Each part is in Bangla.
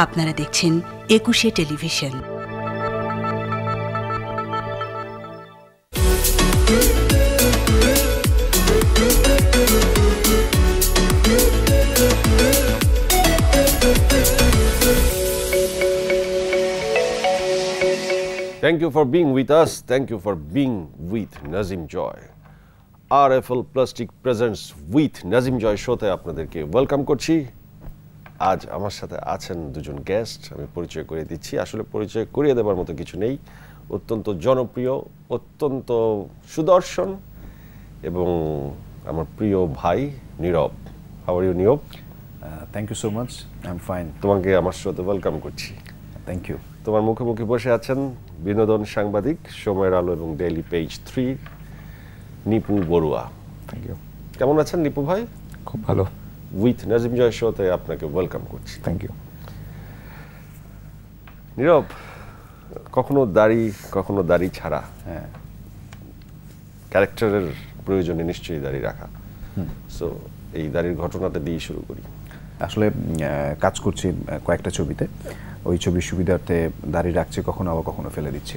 আপনারা দেখছেন একুশে television. Thank you for being with us. Thank you for being with Nazim Joy. RFL Plastic Presents with Nazim Joy শোতে আপনাদেরকে ওয়েলকাম করছি। আজ আমার সাথে আছেন দুজন গেস্ট, আমি পরিচয় করিয়ে দিচ্ছি। আসলে পরিচয় করিয়ে দেওয়ার মতো কিছু নেই। অত্যন্ত জনপ্রিয়, অত্যন্ত সুদর্শন এবং আমার প্রিয় ভাই Nirob. How are you Nirob? Thank you so much, I am fine. তোমাকে আমার শোতে ওয়েলকাম করছি। Thank you. তোমার মুখোমুখি বসে আছেন বিনোদন সাংবাদিক, সময়ের আলো এবং daily page 3 Nipu Barua. Thank you. কেমন আছেন নিপু ভাই? খুব ভালো। উইথ নাজিম জয় শোতে আপনাকে ওয়েলকাম করছি। Thank you. নীরব, কখনো দাড়ি ছাড়া, হ্যাঁ, ক্যারেক্টারের প্রয়োজনে নিশ্চয়ই দাড়ি রাখা। সো এই দাড়ির ঘটনাটা দিয়ে শুরু করি। আসলে কাজ করছি কয়েকটা ছবিতে, ওই ছবির সুবিধার্থে দাড়ি রাখছি, কখনো আবার কখনো ফেলে দিচ্ছি।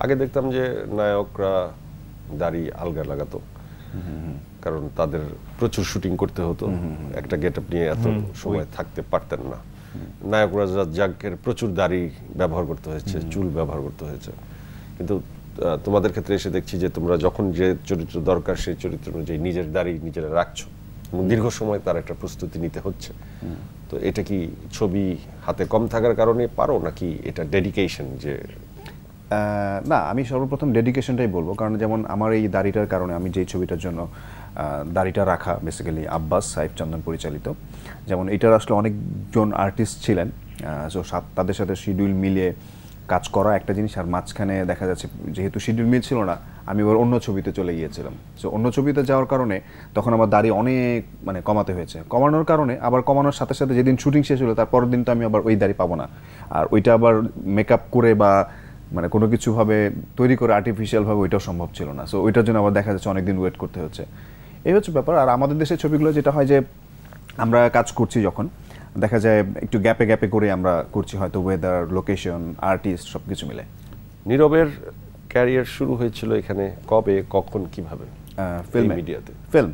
আগে দেখতাম যে নায়করা দাড়ি আলগা লাগাতো, কারণ তাদের প্রচুর শুটিং করতে হতো, একটা গেটআপ নিয়ে এত সময় থাকতে পারতেন না। নায়করা যাকের প্রচুর দাড়ি ব্যবহার করতে হয়েছে, চুল ব্যবহার করতে হয়েছে। কিন্তু তোমাদের ক্ষেত্রে এসে দেখছি যে তোমরা যখন যে চরিত্র দরকার সেই চরিত্র অনুযায়ী নিজের দাড়ি নিজেরা রাখছো এবং দীর্ঘ সময় তার একটা প্রস্তুতি নিতে হচ্ছে। তো এটা কি ছবি হাতে কম থাকার কারণে পারো, নাকি এটা ডেডিকেশন? যে না, আমি সর্বপ্রথম ডেডিকেশনটাই বলবো, কারণ যেমন আমার এই দাড়িটার কারণে আমি যেই ছবিটার জন্য দাড়িটা রাখা, বেসিক্যালি আব্বাস সাইফ চন্দন পরিচালিত, যেমন এটার আসলে অনেকজন আর্টিস্ট ছিলেন, সো তাদের সাথে শিডিউল মিলিয়ে কাজ করা একটা জিনিস। আর মাঝখানে দেখা যাচ্ছে যেহেতু শিডিউল মিল ছিল না, আমি এবার অন্য ছবিতে চলে গিয়েছিলাম। সো অন্য ছবিতে যাওয়ার কারণে তখন আমার দাড়ি অনেক কমাতে হয়েছে। কমানোর কারণে আবার কমানোর সাথে সাথে যেদিন শুটিং শেষ হলো তার পরের দিন তো আমি আবার ওই দাড়ি পাবো না, আর ওইটা আবার মেকআপ করে বা কোনো কিছুভাবে তৈরি করে আর্টিফিশিয়ালভাবে ওইটাও সম্ভব ছিল না। সো ওইটার জন্য আবার দেখা যাচ্ছে অনেকদিন ওয়েট করতে হচ্ছে। এই হচ্ছে ব্যাপার। আর আমাদের দেশের ছবিগুলো যেটা হয় যে আমরা কাজ করছি যখন দেখা যায় একটু গ্যাপে গ্যাপে করে আমরা করছি, হয়তো ওয়েদার, লোকেশন, আর্টিস্ট সব কিছু মিলে। নীরবের ক্যারিয়ার শুরু হয়েছিল এখানে কবে, কখন, কিভাবে? ফিল্মে, মিডিয়াতে, ফিল্ম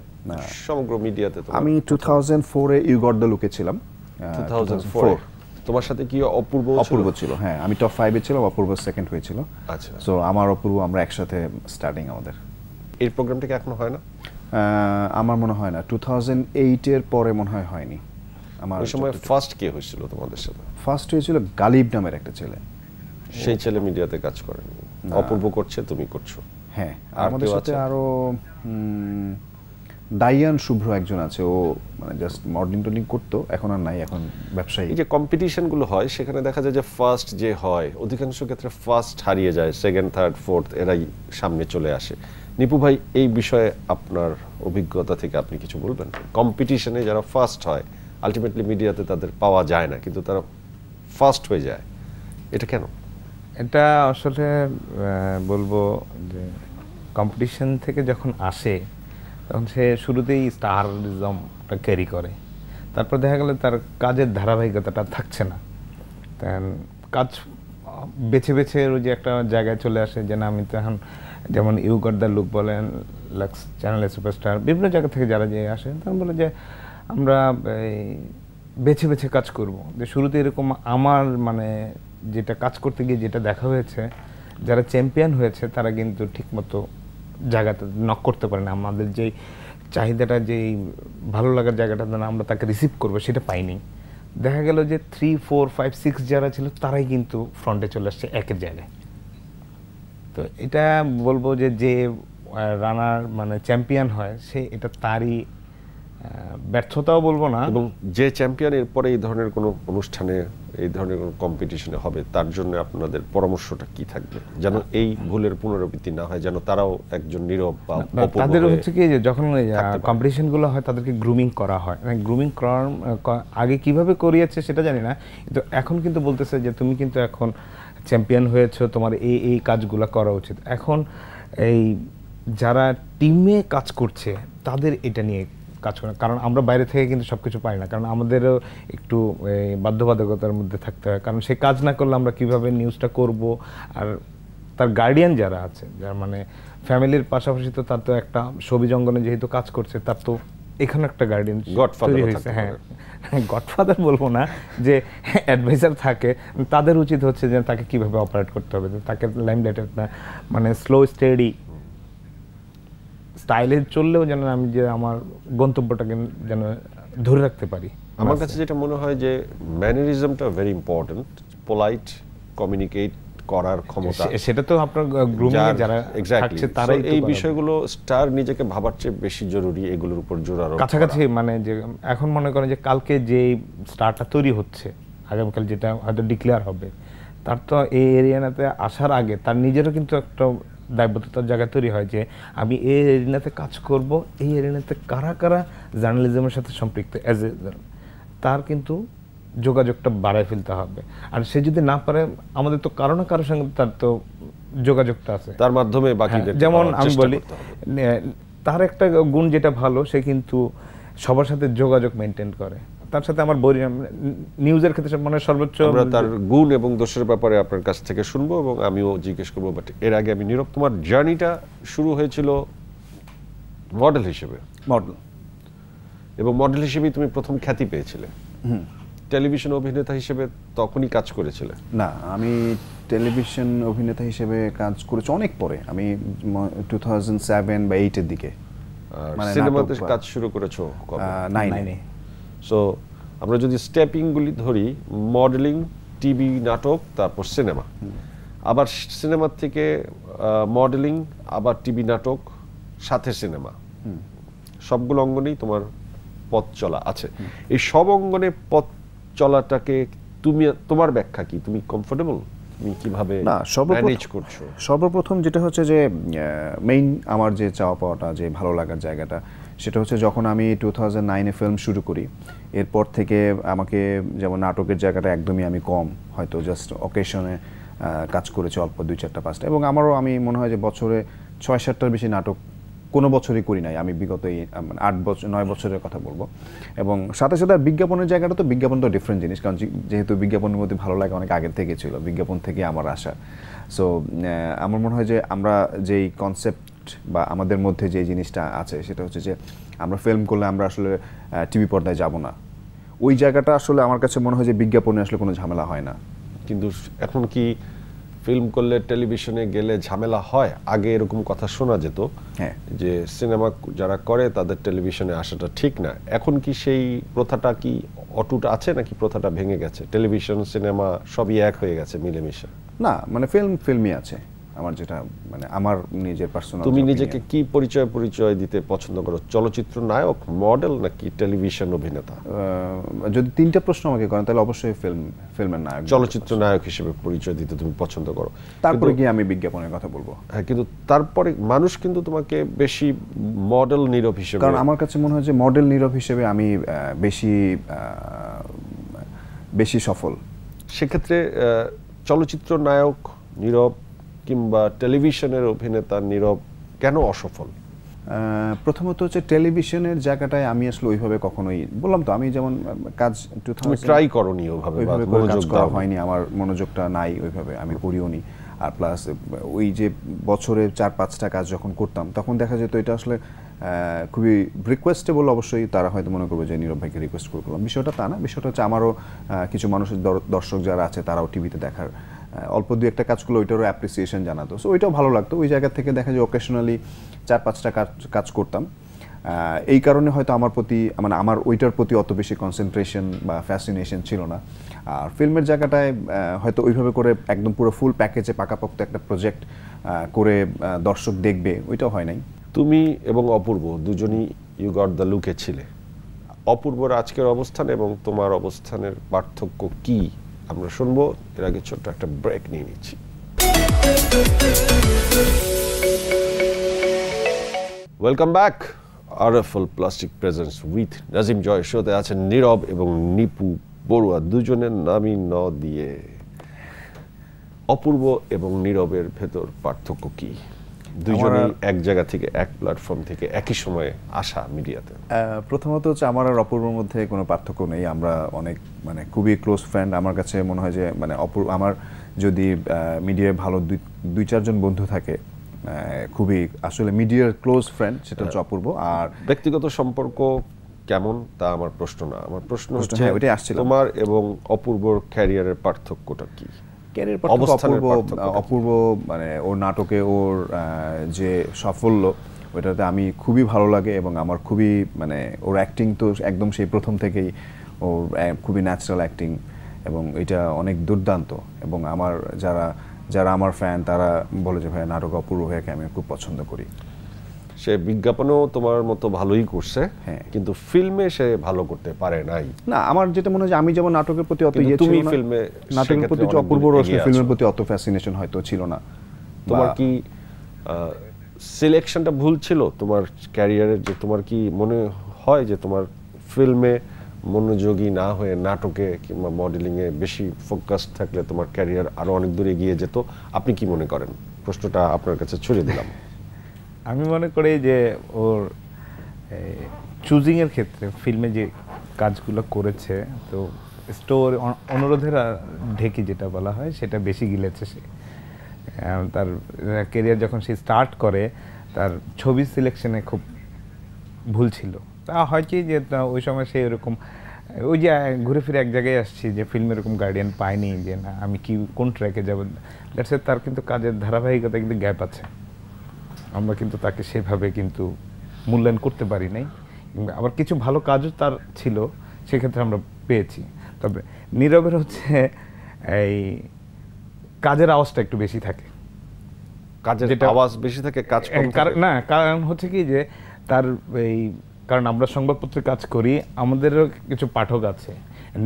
সমগ্র মিডিয়াতে। আমি 2004-এ ইউ গট দ্য লুকে ছিলাম। 2004 তোমার সাথে কি অপূর্ব ছিল? হ্যাঁ, আমি টপ 5-এ ছিলাম, অপূর্ব সেকেন্ড হয়েছিল। আচ্ছা। সো আমার অপূর্ব আমরা একসাথে স্টার্টিং আমাদের। এই প্রোগ্রামটা কি এখনো হয় না? আমার মনে হয় না, 2008-এর পরে মনে হয়নি। আমার ওই সময় ফার্স্ট কে হয়েছিল তোমাদের সাথে? ফার্স্ট হয়েছিল গালিব নামের একটা ছেলে। সেই ছেলে মিডিয়াতে কাজ করেন? অপূর্ব করছে, তুমি করছো? হ্যাঁ, আমাদের সাথে আরো ডাইয়ান শুভ্র একজন আছে, ও জাস্ট মডেলিং টলিং করতো, এখন আর নাই, এখন ব্যবসায়ী। এই যে কম্পিটিশনগুলো হয় সেখানে দেখা যায় যে ফার্স্ট যে হয় অধিকাংশ ক্ষেত্রে ফার্স্ট হারিয়ে যায়, সেকেন্ড, থার্ড, ফোর্থ এরাই সামনে চলে আসে। নিপু ভাই, এই বিষয়ে আপনার অভিজ্ঞতা থেকে আপনি কিছু বলবেন? কম্পিটিশনে যারা ফার্স্ট হয় আলটিমেটলি মিডিয়াতে তাদের পাওয়া যায় না, কিন্তু তারা ফার্স্ট হয়ে যায়, এটা কেন? এটা আসলে বলবো যে কম্পিটিশন থেকে যখন আসে তখন সে শুরুতেই স্টারিজমটা ক্যারি করে, তারপর দেখা গেল তার কাজের ধারাবাহিকতাটা থাকছে না, কাজ বেছে বেছে ওই যে একটা জায়গায় চলে আসে যে না আমি তো এখন, যেমন ইউ গট দ্য লুক বলেন, লাক্স চ্যানেলের সুপারস্টার, বিভিন্ন জায়গা থেকে যারা যে আসে তখন বলে যে আমরা বেছে বেছে কাজ করব। যে শুরুতে এরকম আমার যেটা কাজ করতে গিয়ে যেটা দেখা হয়েছে, যারা চ্যাম্পিয়ন হয়েছে তারা কিন্তু ঠিকমতো জায়গাটা নক করতে পারে না। আমাদের যেই চাহিদাটা, যেই ভালো লাগার জায়গাটা আমরা তাকে রিসিভ করবো সেটা পাইনি। দেখা গেল যে 3, 4, 5, 6 যারা ছিল তারাই কিন্তু ফ্রন্টে চলে আসছে একের জায়গায়। তো এটা বলবো যে যে রানার চ্যাম্পিয়ন হয় সে এটা তারই ব্যর্থতাও বলবো না। এবং যে চ্যাম্পিয়ন এরপরে এই ধরনের কোনো অনুষ্ঠানে, এই ধরনের কোনো কম্পিটিশনে হবে, তার জন্য আপনাদের পরামর্শটা কি থাকবে, যেন এই ভুলের পুনরাবৃত্তি না হয়, যেন তারাও একজন নীরব বা তাদের হচ্ছে কি যে যখন কম্পিটিশনগুলো হয় তাদেরকে গ্রুমিং করা হয়। গ্রুমিং করার আগে কিভাবে করিয়েছে সেটা জানি না, কিন্তু এখন কিন্তু বলতেছে যে তুমি কিন্তু এখন চ্যাম্পিয়ন হয়েছো, তোমার এই কাজগুলো করা উচিত। এখন এই যারা টিমে কাজ করছে তাদের এটা নিয়ে কাজ করে, কারণ আমরা বাইরে থেকে কিন্তু সবকিছু পাই না, কারণ আমাদেরও একটু বাধ্যবাধকতার মধ্যে থাকতে হয়, কারণ সে কাজ না করলে আমরা কিভাবে নিউজটা করব। আর তার গার্ডিয়ান যারা আছে, যার মানে ফ্যামিলির পাশাপাশি তো তার তো একটা ছবি অঙ্গনে যেহেতু কাজ করছে, তার তো এখানে একটা গার্ডিয়ান তৈরি হয়েছে। হ্যাঁ, গডফাদার বলবো না, যে অ্যাডভাইজার থাকে, তাদের উচিত হচ্ছে যে তাকে কিভাবে অপারেট করতে হবে, তাকে লাইমলাইটে মানে স্লো স্টেডি স্টাইলে চললেও যেন আমি যে আমার গন্তব্যটাকে যেন ধরে রাখতে পারি। আমার কাছে যেটা মনে হয় যে ম্যানারিজমটা ভেরি ইম্পর্টেন্ট, পোলাইট কমিউনিকেট করার ক্ষমতা, সেটা তো আপনার গ্রুমিং এ যারা থাকছে তারাই এই বিষয়গুলো স্টার নিজেকে ভাবার চেয়ে বেশি জরুরি এগুলোর উপর জোর আরোপ কাছাকাছি। মানে যে এখন মনে করেন যে কালকে যে স্টারটা তৈরি হচ্ছে, আগামীকাল যেটা হয়তো ডিক্লেয়ার হবে, তার তো এই এরিয়াতে আসার আগে তার নিজেরও কিন্তু একটা দায়বদ্ধতার জায়গা তৈরি হয় যে আমি এই এরিয়াতে কাজ করব, এই এরিয়াতে কারা কারা জার্নালিজমের সাথে সম্পৃক্ত, অ্যাজ এ তার কিন্তু যোগাযোগটা বাড়ায় ফেলতে হবে। আর সে যদি না পারে, আমাদের তো কারো না কারোর সঙ্গে তার তো যোগাযোগটা আছে, তার মাধ্যমে বাকিদের। যেমন আমি বলি, তার একটা গুণ যেটা ভালো, সে কিন্তু সবার সাথে যোগাযোগ মেনটেন করে। তার সাথে আমার নিউজের ক্ষেত্রে মানে সর্বোচ্চ আমরা তার গুণ এবং দোষের ব্যাপারে আপনার কাছ থেকে শুনবো এবং আমিও জিজ্ঞেস করবো। বাট এর আগে আমি নীরব, তোমার জার্নিটা শুরু হয়েছিল মডেল হিসেবে, মডেল, এবং মডেল হিসেবেই তুমি প্রথম খ্যাতি পেয়েছিলে। টেলিভিশন অভিনেতা হিসেবে তখনই কাজ করেছিলে? না, আমি টেলিভিশন অভিনেতা হিসেবে কাজ করেছি অনেক পরে, আমি 2007 বা 8 এর দিকে। মানে সিনেমাতে কাজ শুরু করেছো কবে? 9 এ। সো আমরা যদি স্টেপিং গুলি ধরি, মডেলিং, টিভি নাটক, তারপর সিনেমা, আবার সিনেমা থেকে মডেলিং, আবার টিভি নাটক, সাথে সিনেমা, সবগুলো অঙ্গনেই তোমার পথ চলা আছে। এই সব অঙ্গনে পথ চলাটাকে তুমি, তোমার ব্যাখ্যা কি? তুমি কমফোর্টেবল? তুমি কিভাবে ম্যানেজ করছো? সর্বপ্রথম যেটা হচ্ছে যে মেইন আমার যে চাওয়া পাওয়াটা, যে ভালো লাগার জায়গাটা, সেটা হচ্ছে যখন আমি 2009-এ ফিল্ম শুরু করি, এরপর থেকে আমাকে, যেমন নাটকের জায়গাটা একদমই আমি কম, হয়তো জাস্ট অকেশনে কাজ করেছি অল্প 2-4-5টা, এবং আমারও আমি মনে হয় যে বছরে 6-7টার বেশি নাটক কোনো বছরই করি নাই আমি, বিগত এই 8-9 বছরের কথা বলবো। এবং সাথে সাথে বিজ্ঞাপনের জায়গাটা, তো বিজ্ঞাপন তো ডিফারেন্ট জিনিস, কারণ যেহেতু বিজ্ঞাপনের মধ্যে ভালো লাগে অনেক আগের থেকে ছিল, বিজ্ঞাপন থেকে আমার আসা। সো আমার মনে হয় যে আমরা যেই কনসেপ্ট বা আমাদের মধ্যে যে জিনিসটা আছে, সেটা হচ্ছে যে আমরা ফিল্ম করলে আমরা আসলে টিভি পর্দায় যাব না, ওই জায়গাটা আসলে আমার কাছে মনে হয় যে বিজ্ঞাপনে আসলে কোনো ঝামেলা হয় না। কিন্তু এখন কি ফিল্ম করলে টেলিভিশনে গেলে ঝামেলা হয়? আগে এরকম কথা শোনা যেত যে সিনেমা যারা করে তাদের টেলিভিশনে আসাটা ঠিক না। এখন কি সেই প্রথাটা কি অটুট আছে, নাকি প্রথাটা ভেঙে গেছে? টেলিভিশন সিনেমা সবই এক হয়ে গেছে, মিলেমিশে? না, মানে ফিল্মই আছে। আমার যেটা মানে আমার নিজের পার্সোনাল, তুমি নিজেকে কি পরিচয় দিতে পছন্দ করো? চলচ্চিত্র নায়ক, মডেল, নাকি টেলিভিশন অভিনেতা? যদি 3টা প্রশ্ন আমাকে করেন তাহলে অবশ্যই ফিল্মের নায়ক, চলচ্চিত্র নায়ক হিসেবে পরিচয় দিতে তুমি পছন্দ করো। তারপরে গিয়ে আমি বিজ্ঞাপনের কথা বলবো। হ্যাঁ, কিন্তু তারপরে মানুষ কিন্তু তোমাকে বেশি মডেল নীরব হিসেবে, কারণ আমার কাছে মনে হয় যে মডেল নীরব হিসেবে আমি বেশি সফল। সেক্ষেত্রে চলচ্চিত্র নায়ক নীরব কিংবা টেলিভিশনের অভিনেতা নীরব কেন অসফল? প্রথমত হচ্ছে টেলিভিশনের জায়গাটায় আমি আসলে ওইভাবে কখনোই, বললাম তো, আমি যেমন কাজ ট্রাই করনি ওইভাবে, কাজ করা হয়নি, আমার মনোযোগটা নাই ওইভাবে, আমি করিও নি। আর প্লাস ওই যে বছরে 4-5টা কাজ যখন করতাম, তখন দেখা যেত এটা আসলে খুবই রিকোয়েস্টেবল। অবশ্যই তারা হয়তো মনে করবে যে নীরব ভাইকে রিকোয়েস্ট করলাম, বিষয়টা তা না। বিষয়টা হচ্ছে আমারও কিছু মানুষের, দর্শক যারা আছে তারাও টিভিতে দেখার অল্প 2-1টা কাজ করলে ওইটারও অ্যাপ্রিসিয়েশন জানাতো, সো ওইটাও ভালো লাগতো। ওই জায়গা থেকে দেখা যায় অকেশনালি 4-5টা কাজ করতাম। এই কারণে হয়তো আমার প্রতি, মানে আমার ওইটার প্রতি অত বেশি কনসেন্ট্রেশন বা ফ্যাসিনেশন ছিল না। আর ফিল্মের জায়গাটায় হয়তো ওইভাবে করে একদম পুরো ফুল প্যাকেজে পাকাপোক্ত একটা প্রজেক্ট করে দর্শক দেখবে, ওইটাও হয় নাই। তুমি এবং অপূর্ব দুজনই ইউ গট দ্য লুকে ছিলে। অপূর্বর আজকের অবস্থান এবং তোমার অবস্থানের পার্থক্য কি আমরা শুনবো। এর আগে ছোট্ট একটা ব্রেক নিয়ে নিচ্ছি। Welcome back. RFL plastic presence with Nazim Joy শোতে আছেন নীরব এবং নিপু বড়ুয়া, দুজনের নামই ন দিয়ে। অপূর্ব এবং নীরবের ভেতর পার্থক্য কি? দুইজনই এক জায়গা থেকে এক প্ল্যাটফর্ম থেকে একই সময়ে আসা মিডিয়াতে? প্রথমত হচ্ছে আমার আর অপূর্বর মধ্যে কোনো পার্থক্য নেই, আমরা অনেক মানে খুবই ক্লোজ ফ্রেন্ড। আমার কাছে মনে হয় যে মানে আমার যদি মিডিয়ায় ভালো দুই চারজন বন্ধু থাকে খুবই আসলে মিডিয়ার ক্লোজ ফ্রেন্ড, সেটা হচ্ছে অপূর্ব। আর ব্যক্তিগত সম্পর্ক কেমন তা আমার প্রশ্ন না, আমার প্রশ্ন হচ্ছে ওইটাই আসছিল, তোমার এবং অপূর্বর ক্যারিয়ারের পার্থক্যটা কি? ক্যারিয়ার অপূর্ব মানে ওর নাটকে ওর যে সাফল্য ওইটাতে আমি খুবই ভালো লাগে এবং আমার খুবই মানে ওর অ্যাক্টিং তো একদম সেই প্রথম থেকেই ওর খুবই ন্যাচারাল অ্যাক্টিং এবং এটা অনেক দুর্দান্ত। এবং আমার যারা আমার ফ্যান তারা বলে যে ভাই নাটক অপূর্ব ভাইয়াকে আমি খুব পছন্দ করি। সে বিজ্ঞাপনেও তোমার মতো ভালোই করছে, কিন্তু ফিল্মে সে ভালো করতে পারে নাই। না, আমার যেটা মনে হয় যে আমি যেমন নাটকের প্রতি অত ইয়ে ছিল না, ফিল্মে নাটকের প্রতি অপূর্ব ফিল্মের প্রতি অত ফ্যাসিনেশন হয়তো ছিল না। তোমার কি সিলেকশনটা ভুল ছিল তোমার ক্যারিয়ারের? যে তোমার কি মনে হয় যে তোমার ফিল্মে মনোযোগী না হয়ে নাটকে কিংবা মডেলিং এ বেশি ফোকাস থাকলে তোমার ক্যারিয়ার আরো অনেক দূরে এগিয়ে যেত? আপনি কি মনে করেন? প্রশ্নটা আপনার কাছে ছুড়ে দিলাম। আমি মনে করি যে ওর চুজিং এর ক্ষেত্রে ফিল্মে যে কাজগুলো করেছে, তো স্টোর অনুরোধের ঢেকে যেটা বলা হয় সেটা বেশি গিলেছে সে। তার ক্যারিয়ার যখন সে স্টার্ট করে তার ছবি সিলেকশনে খুব ভুল ছিল। তা হয় কি যে ওই সময় সে এরকম ওই যে ঘুরে ফিরে এক জায়গায় আসছি যে ফিল্মে এরকম গার্ডিয়ান পাইনি যে না আমি কি কোন ট্র্যাকে যাব। দ্যাটস ইট, তার কিন্তু কাজের ধারাবাহিকতা কিন্তু গ্যাপ আছে, আমরা কিন্তু তাকে সেভাবে কিন্তু মূল্যায়ন করতে পারি নাই। আবার কিছু ভালো কাজও তার ছিল, সেক্ষেত্রে আমরা পেয়েছি। তবে নীরবের হচ্ছে এই কাজের আওয়াজটা একটু বেশি থাকে, কাজের আওয়াজ বেশি থাকে, কাজ কম থাকে না। কারণ হচ্ছে কি যে তার এই কারণ আমরা সংবাদপত্রে কাজ করি, আমাদেরও কিছু পাঠক আছে।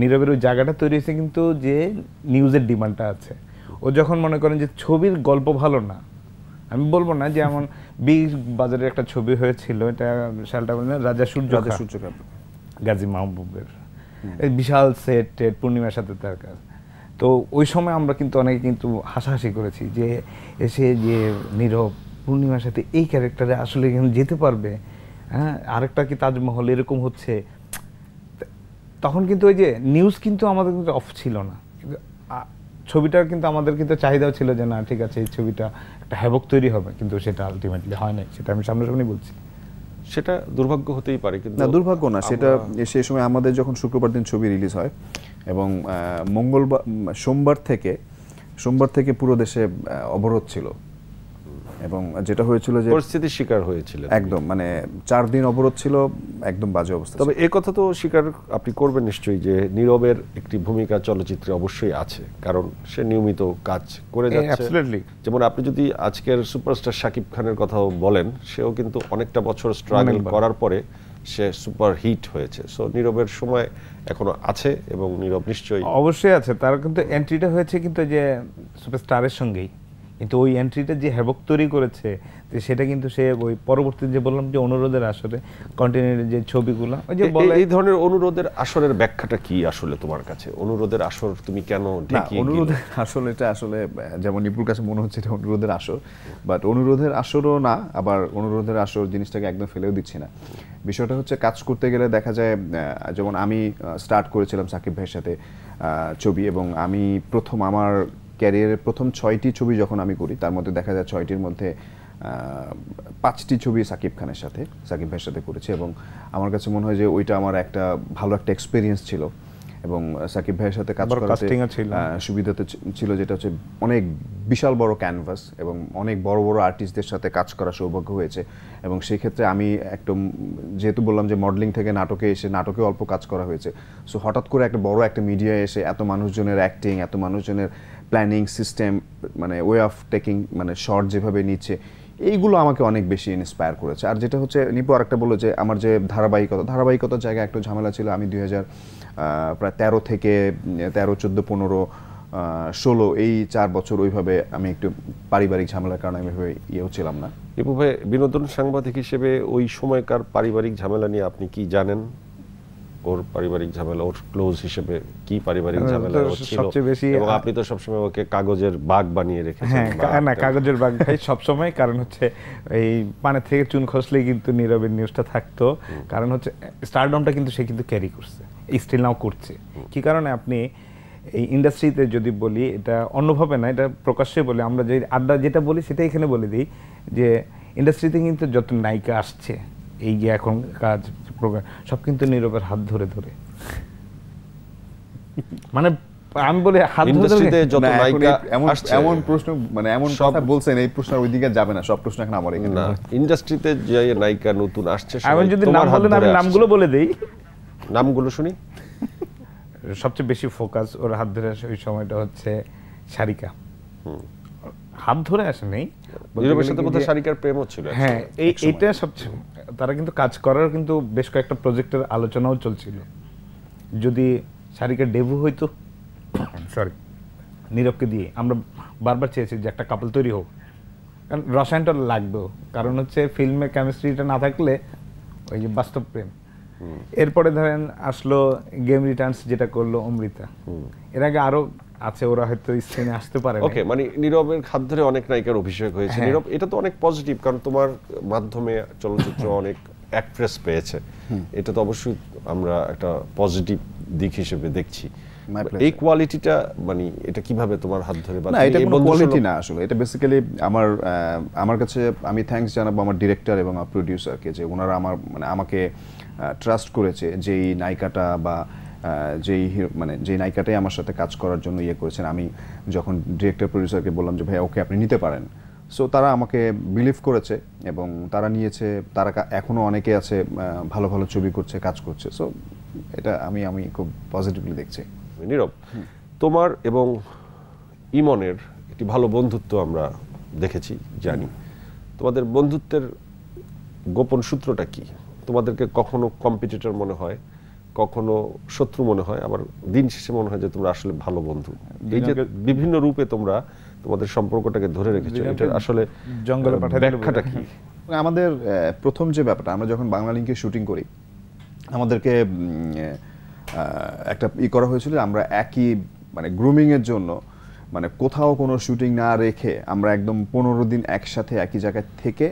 নীরবের ওই জায়গাটা তৈরি হয়েছে কিন্তু যে নিউজের ডিমান্ডটা আছে। ও যখন মনে করেন যে ছবির গল্প ভালো না, আমি বলবো না, যেমন বিগ বাজারের একটা ছবি হয়েছিল, এটা সালটা বললেন রাজা সূর্য গাজী মাহবুবের, বিশাল সেট পূর্ণিমার সাথে তার কাজ। তো ওই সময় আমরা কিন্তু অনেকে কিন্তু হাসাহাসি করেছি যে এসে যে নীরব পূর্ণিমার সাথে এই ক্যারেক্টারে আসলে যেতে পারবে, হ্যাঁ আরেকটা কি তাজমহল এরকম হচ্ছে। তখন কিন্তু ওই যে নিউজ কিন্তু আমাদের কিন্তু অফ ছিল না, কিন্তু ছবিটার কিন্তু আমাদের কিন্তু চাহিদাও ছিল যে না ঠিক আছে এই ছবিটা একটা হ্যাবক তৈরি হবে, কিন্তু সেটা আলটিমেটলি হয় না। সেটা আমি সামনাসামনি বলছি, সেটা দুর্ভাগ্য হতেই পারে। কিন্তু না, দুর্ভাগ্য না, সেটা সেই সময় আমাদের যখন শুক্রবার দিন ছবি রিলিজ হয় এবং সোমবার থেকে পুরো দেশে অবরোধ ছিল এবং যেটা হয়েছিল যে পরিস্থিতির শিকার হয়েছিল একদম, মানে 4 দিন অবরোধ ছিল, একদম বাজে অবস্থা। তবে এই কথা তো স্বীকার আপনি করবেন নিশ্চয়ই যে নীরবের একটি ভূমিকা চলচ্চিত্রে অবশ্যই আছে, কারণ সে নিয়মিত কাজ করে যাচ্ছে। যেমন আপনি যদি আজকের সুপারস্টার শাকিব খানের কথাও বলেন, সেও কিন্তু অনেকটা বছর স্ট্রাগল করার পরে সে সুপার হিট হয়েছে। সো নীরবের সময় এখনো আছে এবং নীরব নিশ্চয়ই অবশ্যই আছে। তার কিন্তু এন্ট্রিটা হয়েছে কিন্তু যে সুপারস্টারের সঙ্গেই, কিন্তু ওই এন্ট্রিটা যে হ্যাবক তৈরি করেছে সেটা কিন্তু সে ওই পরবর্তী যে বললাম যে অনুরোধের আসরে কন্টিনিউ যে ছবিগুলো ওই যে বলে, এই ধরনের অনুরোধের আসরের ব্যাখ্যাটা কি আসলে তোমার কাছে? অনুরোধের আসর তুমি কেন ঢেকে? অনুরোধের আসলে এটা আসলে যেমন নিপুর কাছে মনে হচ্ছে এটা অনুরোধের আসর, বাট অনুরোধের আসরও না, আবার অনুরোধের আসর জিনিসটাকে একদম ফেলেও দিচ্ছি না। বিষয়টা হচ্ছে কাজ করতে গেলে দেখা যায়, যেমন আমি স্টার্ট করেছিলাম সাকিব ভাইয়ের সাথে ছবি, এবং আমি আমার ক্যারিয়ারের প্রথম 6টি ছবি যখন আমি করি, তার মধ্যে দেখা যায় 6টির মধ্যে 5টি ছবি সাকিব ভাইয়ের সাথে করেছি। এবং আমার কাছে মনে হয় যে ওইটা আমার একটা ভালো একটা এক্সপিরিয়েন্স ছিল এবং সাকিব ভাইয়ের সাথে কাজ করাতে সুবিধাতে ছিল, যেটা হচ্ছে অনেক বিশাল বড় ক্যানভাস এবং অনেক বড় বড় আর্টিস্টদের সাথে কাজ করার সৌভাগ্য হয়েছে। এবং সেই ক্ষেত্রে আমি একদম যেহেতু বললাম যে মডেলিং থেকে নাটকে এসে নাটকে অল্প কাজ করা হয়েছে, সো হঠাৎ করে একটা বড় একটা মিডিয়ায় এসে এত মানুষজনের অ্যাক্টিং, এত মানুষজনের প্ল্যানিং সিস্টেম, মানে ওয়ে অফ টেকিং, মানে শর্ট যেভাবে নিচ্ছে, এইগুলো আমাকে অনেক বেশি ইন্সপায়ার করেছে। আর যেটা হচ্ছে নিপু আরেকটা বললো যে আমার যে ধারাবাহিকতার জায়গায় একটু ঝামেলা ছিল। আমি 2013 থেকে 13, 14, 15, 16 এই 4 বছর ওইভাবে আমি একটু পারিবারিক ঝামেলার কারণে আমি ইয়েও ছিলাম না। নিপু ভাই, বিনোদন সাংবাদিক হিসেবে ওই সময়কার পারিবারিক ঝামেলা নিয়ে আপনি কি জানেন? ওর পারিবারিক ঝামেলা, ওর ক্লোজ হিসেবে কি পারিবারিক ঝামেলা ছিল সবচেয়ে বেশি, এবং আপনি তো সবসময় ওকে কাগজের বাঘ বানিয়ে রেখেছেন। হ্যাঁ না, কাগজের বাঘ ভাই সবসময়, কারণ হচ্ছে এই পানে থেকে চুন খসলেই কিন্তু নীরবের নিউজটা থাকতো, কারণ হচ্ছে স্টারডমটা কিন্তু সে কিন্তু ক্যারি করছে, স্টিল নাও করছে। কি কারণে আপনি এই ইন্ডাস্ট্রিতে যদি বলি, এটা অন্যভাবে না, এটা প্রকাশ্যে বলি, আমরা যে আড্ডা যেটা বলি সেটা এখানে বলে দিই, যে ইন্ডাস্ট্রিতে কিন্তু যত নায়িকা আসছে, এই যে এখন কাজ প্রোগ্রাম সব কিন্তু নীরবের হাত ধরে ধরে, মানে আমি বলি হাত ইন্ডাস্ট্রিতে যত নায়িকা এমন প্রশ্ন, মানে এমন কথা বলছেন, এই প্রশ্ন ওইদিকে যাবে না, সব প্রশ্ন এখন আমার এখানে না। ইন্ডাস্ট্রিতে যে নায়িকা নতুন আসছে, আমি যদি নাম বলেন, আমি নামগুলো বলে দেই, নামগুলো শুনি। সবচেয়ে বেশি ফোকাস ওর হাত ধরে আসে ওই সময়টা হচ্ছে সারিকা। হাত ধরে আসে নেই, নীরবের সাথে বোধহয় সারিকার প্রেম হচ্ছিল। হ্যাঁ, এইটা সবচেয়ে, তারা কিন্তু কাজ করার কিন্তু বেশ কয়েকটা প্রজেক্টের আলোচনাও চলছিল। যদি সারিকার ডেবু হইতো, সরি, নীরবকে দিয়ে আমরা বারবার চেয়েছি যে একটা কাপল তৈরি হোক, কারণ রসায়নটা লাগবে, কারণ হচ্ছে ফিল্মে কেমিস্ট্রিটা না থাকলে ওই যে বাস্তব প্রেম। এরপরে ধরেন আসলো গেম রিটার্নস, যেটা করলো অমৃতা। এর আগে আরো আছে, ওরা হয়তো স্ক্রিনে আসতে পারে। ওকে, মানে নীরবের হাত ধরে অনেক নায়িকার অভিষেক হয়েছে। নীরব, এটা তো অনেক পজিটিভ, কারণ তোমার মাধ্যমে চলচ্চিত্র অনেক অ্যাক্ট্রেস পেয়েছে, এটা তো অবশ্যই আমরা একটা পজিটিভ দিক হিসেবে দেখছি। এই কোয়ালিটিটা, মানে এটা কিভাবে তোমার হাত ধরে? না, এটা কোনো কোয়ালিটি না আসলে, এটা বেসিক্যালি আমার কাছে, আমি থ্যাঙ্কস জানাবো আমার ডিরেক্টর এবং আমার প্রোডিউসারকে, যে ওনারা আমাকে ট্রাস্ট করেছে, যেই নায়িকাটা বা যেই নায়িকাটাই আমার সাথে কাজ করার জন্য ইয়ে করেছেন। আমি যখন ডিরেক্টর প্রোডিউসারকে বললাম যে ভাই ওকে আপনি নিতে পারেন, সো তারা আমাকে বিলিভ করেছে এবং তারা নিয়েছে। তারা এখনো অনেকে আছে ভালো ভালো ছবি করছে, কাজ করছে, সো এটা আমি খুব পজিটিভলি দেখছি। নীরব, তোমার এবং ইমনের একটি ভালো বন্ধুত্ব আমরা দেখেছি, জানি। তোমাদের বন্ধুত্বের গোপন সূত্রটা কি? তোমাদেরকে কখনো কম্পিটিটর মনে হয়, কখনো শত্রু মনে হয়, আবার দিন শেষে মনে হয় যে তোমরা আসলে ভালো বন্ধু। এই যে বিভিন্ন রূপে তোমরা তোমাদের সম্পর্কটাকে ধরে রেখেছো, এটা আসলে জঙ্গলে ব্যাখ্যাটা কি? আমাদের প্রথম যে ব্যাপারটা, আমরা যখন বাংলা লিংকে শুটিং করি, আমাদেরকে একটা করা হয়েছিল, আমরা একই মানে গ্রুমিং এর জন্য, মানে কোথাও কোনো শুটিং না রেখে আমরা একদম 15 দিন একসাথে একই জায়গায় থেকে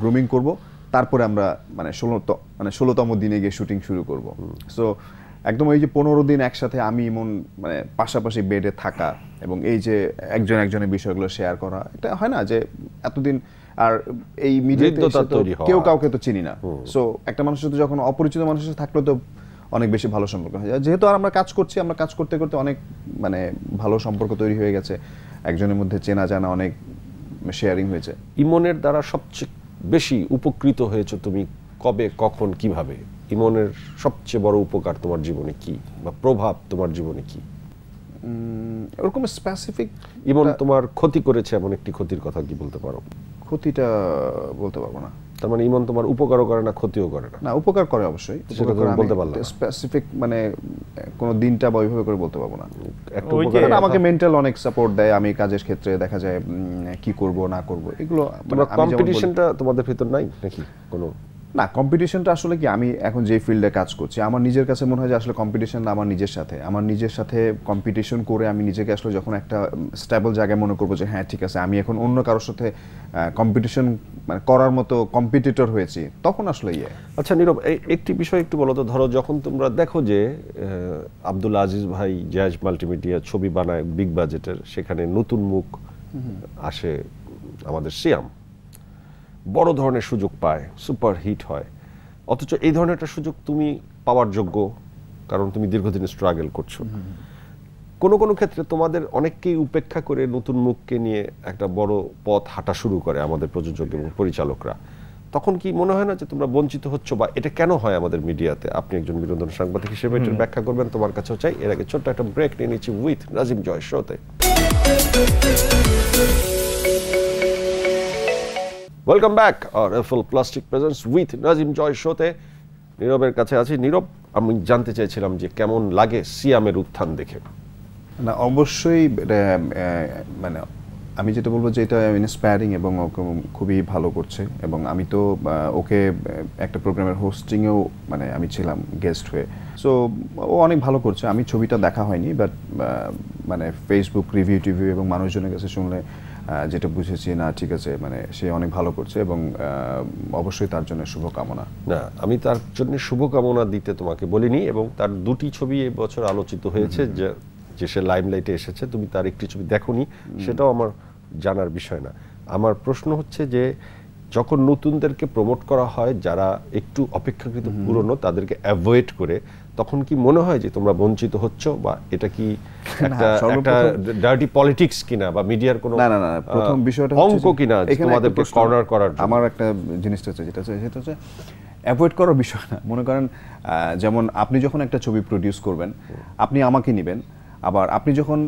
গ্রুমিং করব, তারপরে আমরা মানে 16তম দিনে গিয়ে শুটিং শুরু করব। সো একদম এই যে 15 দিন একসাথে আমি মানে পাশাপাশি বেডে থাকা এবং এই যে একজনের বিষয়গুলো শেয়ার করা, এটা হয় না যে এতদিন, আর এই মিডিয়াতে কেউ কাউকে তো চিনি না। সো একটা মানুষের সাথে যখন অপরিচিত মানুষের সাথে থাকলে তো অনেক বেশি ভালো সম্পর্ক হয়ে যায়। যেহেতু আর আমরা কাজ করছি, আমরা কাজ করতে করতে অনেক মানে ভালো সম্পর্ক তৈরি হয়ে গেছে, একজনের মধ্যে চেনা জানা অনেক শেয়ারিং হয়েছে। ইমনের দ্বারা সবচেয়ে বেশি উপকৃত হয়েছে তুমি কবে, কখন, কিভাবে? ইমনের সবচেয়ে বড় উপকার তোমার জীবনে কি, বা প্রভাব তোমার জীবনে কি? ওরকম স্পেসিফিক। ইমন তোমার ক্ষতি করেছে এমন একটি ক্ষতির কথা কি বলতে পারো? ক্ষতিটা বলতে পারবো না। তার মানে ইমন তোমার উপকারও করে না, ক্ষতিও করে না? না, উপকার করে অবশ্যই, বলতে পারলাম স্পেসিফিক মানে কোন দিনটা বা ওইভাবে করে বলতে পারবো না। আমাকে মেন্টাল অনেক সাপোর্ট দেয়, আমি কাজের ক্ষেত্রে দেখা যায় কি করব না করব এগুলো। কম্পিটিশনটা তোমাদের ভিতর নাই নাকি কোনো? না, কম্পিটিশনটা আসলে কি, আমি এখন যে ফিল্ডে কাজ করছি, আমার নিজের কাছে মনে হয় যে আসলে কম্পিটিশন না, আমার নিজের সাথে কম্পিটিশন করে আমি নিজেকে আসলে যখন একটা স্টেবল জায়গায় মনে করবো যে হ্যাঁ ঠিক আছে, আমি এখন অন্য কারোর সাথে কম্পিটিশন মানে করার মতো কম্পিটিটর হয়েছি, তখন আসলে আচ্ছা নীরব, একটি বিষয় একটু বলো তো। ধরো যখন তোমরা দেখো যে আব্দুল আজিজ ভাই জায়াজ মাল্টিমিডিয়া ছবি বানায় বিগ বাজেটের, সেখানে নতুন মুখ আসে, আমাদের সিয়াম বড় ধরনের সুযোগ পায়, সুপার হিট হয়, অথচ এই ধরনের একটা সুযোগ তুমি পাওয়ার যোগ্য, কারণ তুমি দীর্ঘদিন স্ট্রাগল করছো। কোনো কোনো ক্ষেত্রে তোমাদের অনেককেই উপেক্ষা করে নতুন মুখকে নিয়ে একটা বড় পথ হাঁটা শুরু করে আমাদের প্রযোজক এবং পরিচালকরা। তখন কি মনে হয় না যে তোমরা বঞ্চিত হচ্ছ, বা এটা কেন হয় আমাদের মিডিয়াতে? আপনি একজন বিনোদন সাংবাদিক হিসেবে এটার ব্যাখ্যা করবেন, তোমার কাছেও চাই। এর আগে ছোট্ট একটা ব্রেক নিয়ে নিচ্ছি উইথ নাজিম জয় শোতে। Welcome back RFL plastic presents with Nazim Joy শোতে। নীরবের কাছে আছি। নীরব, আমি জানতে চাইছিলাম যে কেমন লাগে সিয়ামের উত্থান দেখে? না, অবশ্যই মানে আমি যেটা বলবো যে এটা ইন্সপায়ারিং এবং ওকে খুবই ভালো করছে, এবং আমি তো ওকে একটা প্রোগ্রামের হোস্টিংয়েও মানে আমি ছিলাম গেস্ট হয়ে, সো ও অনেক ভালো করছে। আমি ছবিটা দেখা হয়নি, বাট মানে ফেসবুক রিভিউ টিভিউ এবং মানুষজনের কাছে শুনলে যেটা বুঝেছি, না ঠিক আছে, মানে সে অনেক ভালো করছে, এবং অবশ্যই তার জন্য শুভকামনা। না, আমি তার জন্য শুভকামনা দিতে তোমাকে বলিনি, এবং তার দুটি ছবি এবছর আলোচিত হয়েছে, যে সে লাইমলাইটে এসেছে। তুমি তার একটি ছবি দেখোনি, সেটাও আমার জানার বিষয় না। আমার প্রশ্ন হচ্ছে যে যখন নতুনদেরকে প্রমোট করা হয়, যারা একটু অপেক্ষাকৃত পুরনো তাদেরকে অ্যাভয়েড করে, তখন কি মনে হয় যে তোমরা বঞ্চিত হচ্ছ, বা এটা কি একটা ডার্টি পলিটিক্স কিনা, বা মিডিয়ার কোনো না না না, প্রথম বিষয়টা অঙ্ক কিনা তোমাদেরকে কর্নার করার জন্য? আমার একটা জিনিসটা হচ্ছে যেটা হচ্ছে অ্যাভয়েড করার বিষয় না। মনে করেন যেমন আপনি যখন একটা ছবি প্রডিউস করবেন, আপনি আমাকে নেবেন, আবার আপনি যখন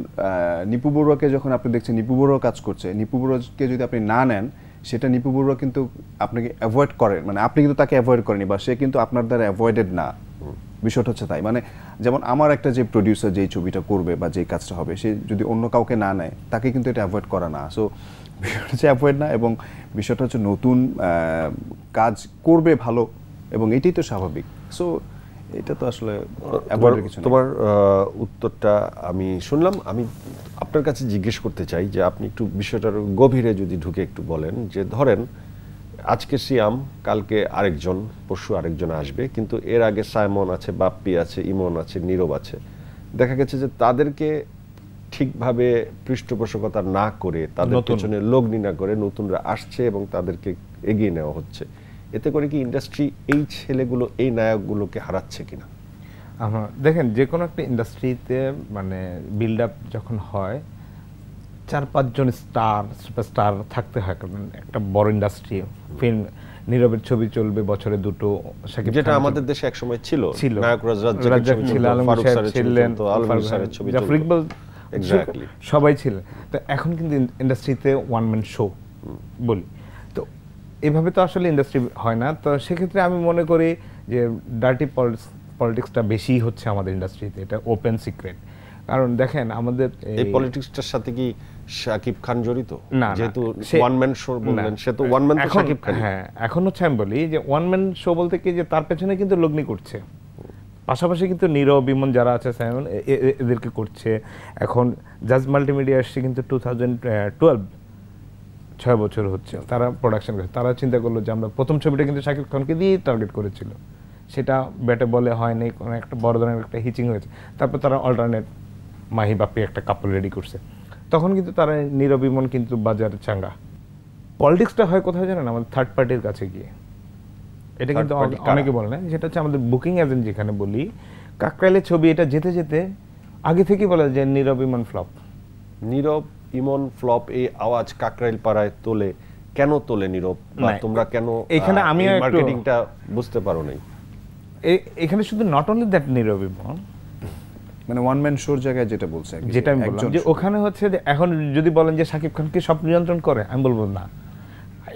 নিপু বড়ুয়াকে যখন আপনি দেখছেন নিপু বড়ুয়া কাজ করছে, নিপু বড়ুয়াকে যদি আপনি না নেন, সেটা নিপু বড়ুয়া কিন্তু আপনাকে অ্যাভয়েড করেন, মানে আপনি কিন্তু তাকে অ্যাভয়েড করেনি, বা সে কিন্তু আপনার দ্বারা অ্যাভয়েডেড না। বিষয়টা হচ্ছে তাই, মানে যেমন আমার একটা যে প্রডিউসার যেই ছবিটা করবে বা যেই কাজটা হবে, সে যদি অন্য কাউকে না নেয়, তাকে কিন্তু এটা অ্যাভয়েড করা না। সো বিষয়টা হচ্ছে অ্যাভয়েড না, এবং বিষয়টা হচ্ছে নতুন কাজ করবে ভালো, এবং এটাই তো স্বাভাবিক। সো এটা তো আসলে তোমার উত্তরটা আমি শুনলাম। আমি আপনার কাছে জিজ্ঞেস করতে চাই যে আপনি একটু বিষয়টার গভীরে যদি ঢুকে একটু বলেন, যে ধরেন আজকে সিয়াম, কালকে আরেকজন, পরশু আরেকজন আসবে, কিন্তু এর আগে সাইমন আছে, বাপ্পি আছে, ইমন আছে, নীরব আছে। দেখা গেছে যে তাদেরকে ঠিকভাবে পৃষ্ঠপোষকতা না করে, তাদের পেছনে লগ্নি না করে নতুনরা আসছে এবং তাদেরকে এগিয়ে নেওয়া হচ্ছে। এতে করে কি ইন্ডাস্ট্রি এই ছেলেগুলো, এই নায়কগুলোকে হারাচ্ছে কিনা? দেখেন, যে কোনো একটা ইন্ডাস্ট্রিতে মানে বিল্ড আপ যখন হয়, 4-5 জন সুপারস্টার থাকতে হয়। কারণ একটা বড় ইন্ডাস্ট্রি, ফিল্ম, নীরবের ছবি চলবে বছরে 2টো, শাকিব যেটা আমাদের দেশে একসময় ছিল, নায়ক রাজ্জাক ছিল, আলমগীর সাহেব ছিলেন, জাফর ইকবাল, এক্স্যাক্টলি সবাই ছিলেন। তো এখন কিন্তু ইন্ডাস্ট্রিতে ওয়ান ম্যান শো বলি, তো এভাবে তো আসলে ইন্ডাস্ট্রি হয় না। তো সেক্ষেত্রে আমি মনে করি যে ডার্টি পলিটিক্সটা বেশি হচ্ছে আমাদের ইন্ডাস্ট্রিতে, এটা ওপেন সিক্রেট। কারণ দেখেন আমাদের এই পলিটিক্সটার সাথে কি শাকিব খান জড়িত? না, যেহেতু ওয়ান ম্যান শো বললেন, সে তো ওয়ান ম্যান তো শাকিব খান। হ্যাঁ, এখন হচ্ছে আমি বলি যে ওয়ান ম্যান শো বলতে কি, যে তার পেছনে কিন্তু লগ্নি করছে, পাশাপাশি কিন্তু নীরব, ইমন যারা আছে, সাইমন, এদেরকে করছে। এখন জাজ মাল্টিমিডিয়া আসছে কিন্তু 2012, 6 বছর হচ্ছে তারা প্রোডাকশন করছে। তারা চিন্তা করলো যে আমরা প্রথম ছবিটা কিন্তু শাকিব খানকে দিয়ে টার্গেট করেছিল, সেটা ব্যাটে বলে হয়নি, কোনো একটা বড় ধরনের একটা হিচিং হয়েছে। তারপর তারা অল্টারনেট মাহি বাপ্পি একটা কাপল রেডি করছে, তখন কিন্তু তারা নীরব, ইমন কিন্তু বাজারে চাঙ্গা। পলিটিক্সটা হয় কোথায় জানেন? আমাদের থার্ড পার্টির কাছে গিয়ে। এটা কিন্তু অনেকে বলে না, যেটা হচ্ছে আমাদের বুকিং এজেন্ট, যেখানে বলি কাকরাইলের ছবি, এটা যেতে যেতে আগে থেকেই বলে যে নীরব ইমন ফ্লপ, নীরব ইমন ফ্লপ। এই আওয়াজ কাকরাইল পাড়ায় তোলে কেন? তোলে নীরব, বা তোমরা কেন এখানে আমি মার্কেটিংটা বুঝতে পারো নাই? এখানে শুধু নট অনলি দ্যাট নীরব ইমন, মানে ওয়ান ম্যান শোর জায়গায় যেটা বলছে, যেটা আমি বললাম যে ওখানে হচ্ছে যে এখন যদি বলেন যে শাকিব খানকে সব নিয়ন্ত্রণ করে, আমি বলবো না।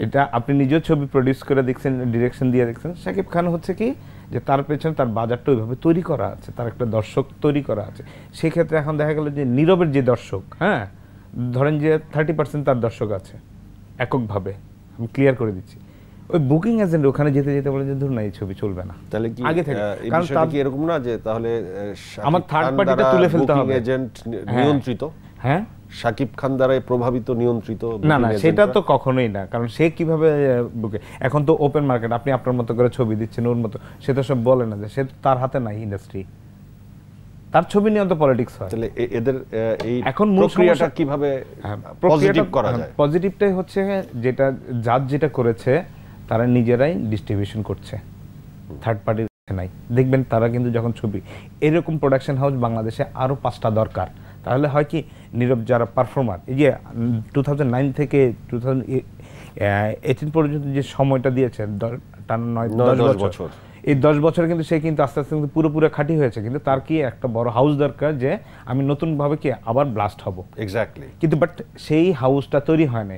এটা আপনি নিজেও ছবি প্রডিউস করে দেখছেন, ডিরেকশন দিয়ে দেখছেন, শাকিব খান হচ্ছে কি যে তার পেছনে তার বাজারটা ওইভাবে তৈরি করা আছে, তার একটা দর্শক তৈরি করা আছে। সেক্ষেত্রে এখন দেখা গেল যে নীরবের যে দর্শক, হ্যাঁ ধরেন যে 30% তার দর্শক আছে এককভাবে, আমি ক্লিয়ার করে দিচ্ছি। ওই বুকিং এজেন্ট ওখানে যেতে যেতে বলে যে ধরুন না, এই ছবি চলবে না, তাহলে কি আগে থেকে, কারণ তার কি এরকম না যে তাহলে আমার থার্ড পার্টিটা তুলে ফেলতে হবে, এজেন্ট নিয়ন্ত্রিত? হ্যাঁ, শাকিব খান দ্বারা প্রভাবিত, নিয়ন্ত্রিত? না না, সেটা তো কখনোই না। কারণ সে কিভাবে বুকে, এখন তো ওপেন মার্কেট, আপনি আপনার মতো করে ছবি দিচ্ছেন, ওর মতো, সে তো সব বলে না যে সে, তার হাতে নাই ইন্ডাস্ট্রি, তার ছবি নিয়ে তো পলিটিক্স হয়। তাহলে এদের এই এখন প্রক্রিয়াটা কিভাবে পজিটিভ করা যায়? পজিটিভটাই হচ্ছে যেটা জাজ যেটা করেছে, তারা নিজেরাই ডিস্ট্রিবিউশন করছে, থার্ড পার্টির নাই। দেখবেন তারা কিন্তু যখন ছবি, এরকম প্রোডাকশন হাউস বাংলাদেশে আরও 5টা দরকার। তাহলে হয় কি, নীরব যারা পারফর্মার, এই যে 2009 থেকে 2018 পর্যন্ত যে সময়টা দিয়েছে, 10 বছর, এই 10 বছরে কিন্তু সে কিন্তু আস্তে আস্তে কিন্তু পুরোপুরি খাঁটি হয়েছে। কিন্তু তার কি একটা বড় হাউস দরকার, যে আমি নতুনভাবে কি আবার ব্লাস্ট হব। এক্স্যাক্টলি। কিন্তু বাট সেই হাউসটা তৈরি হয়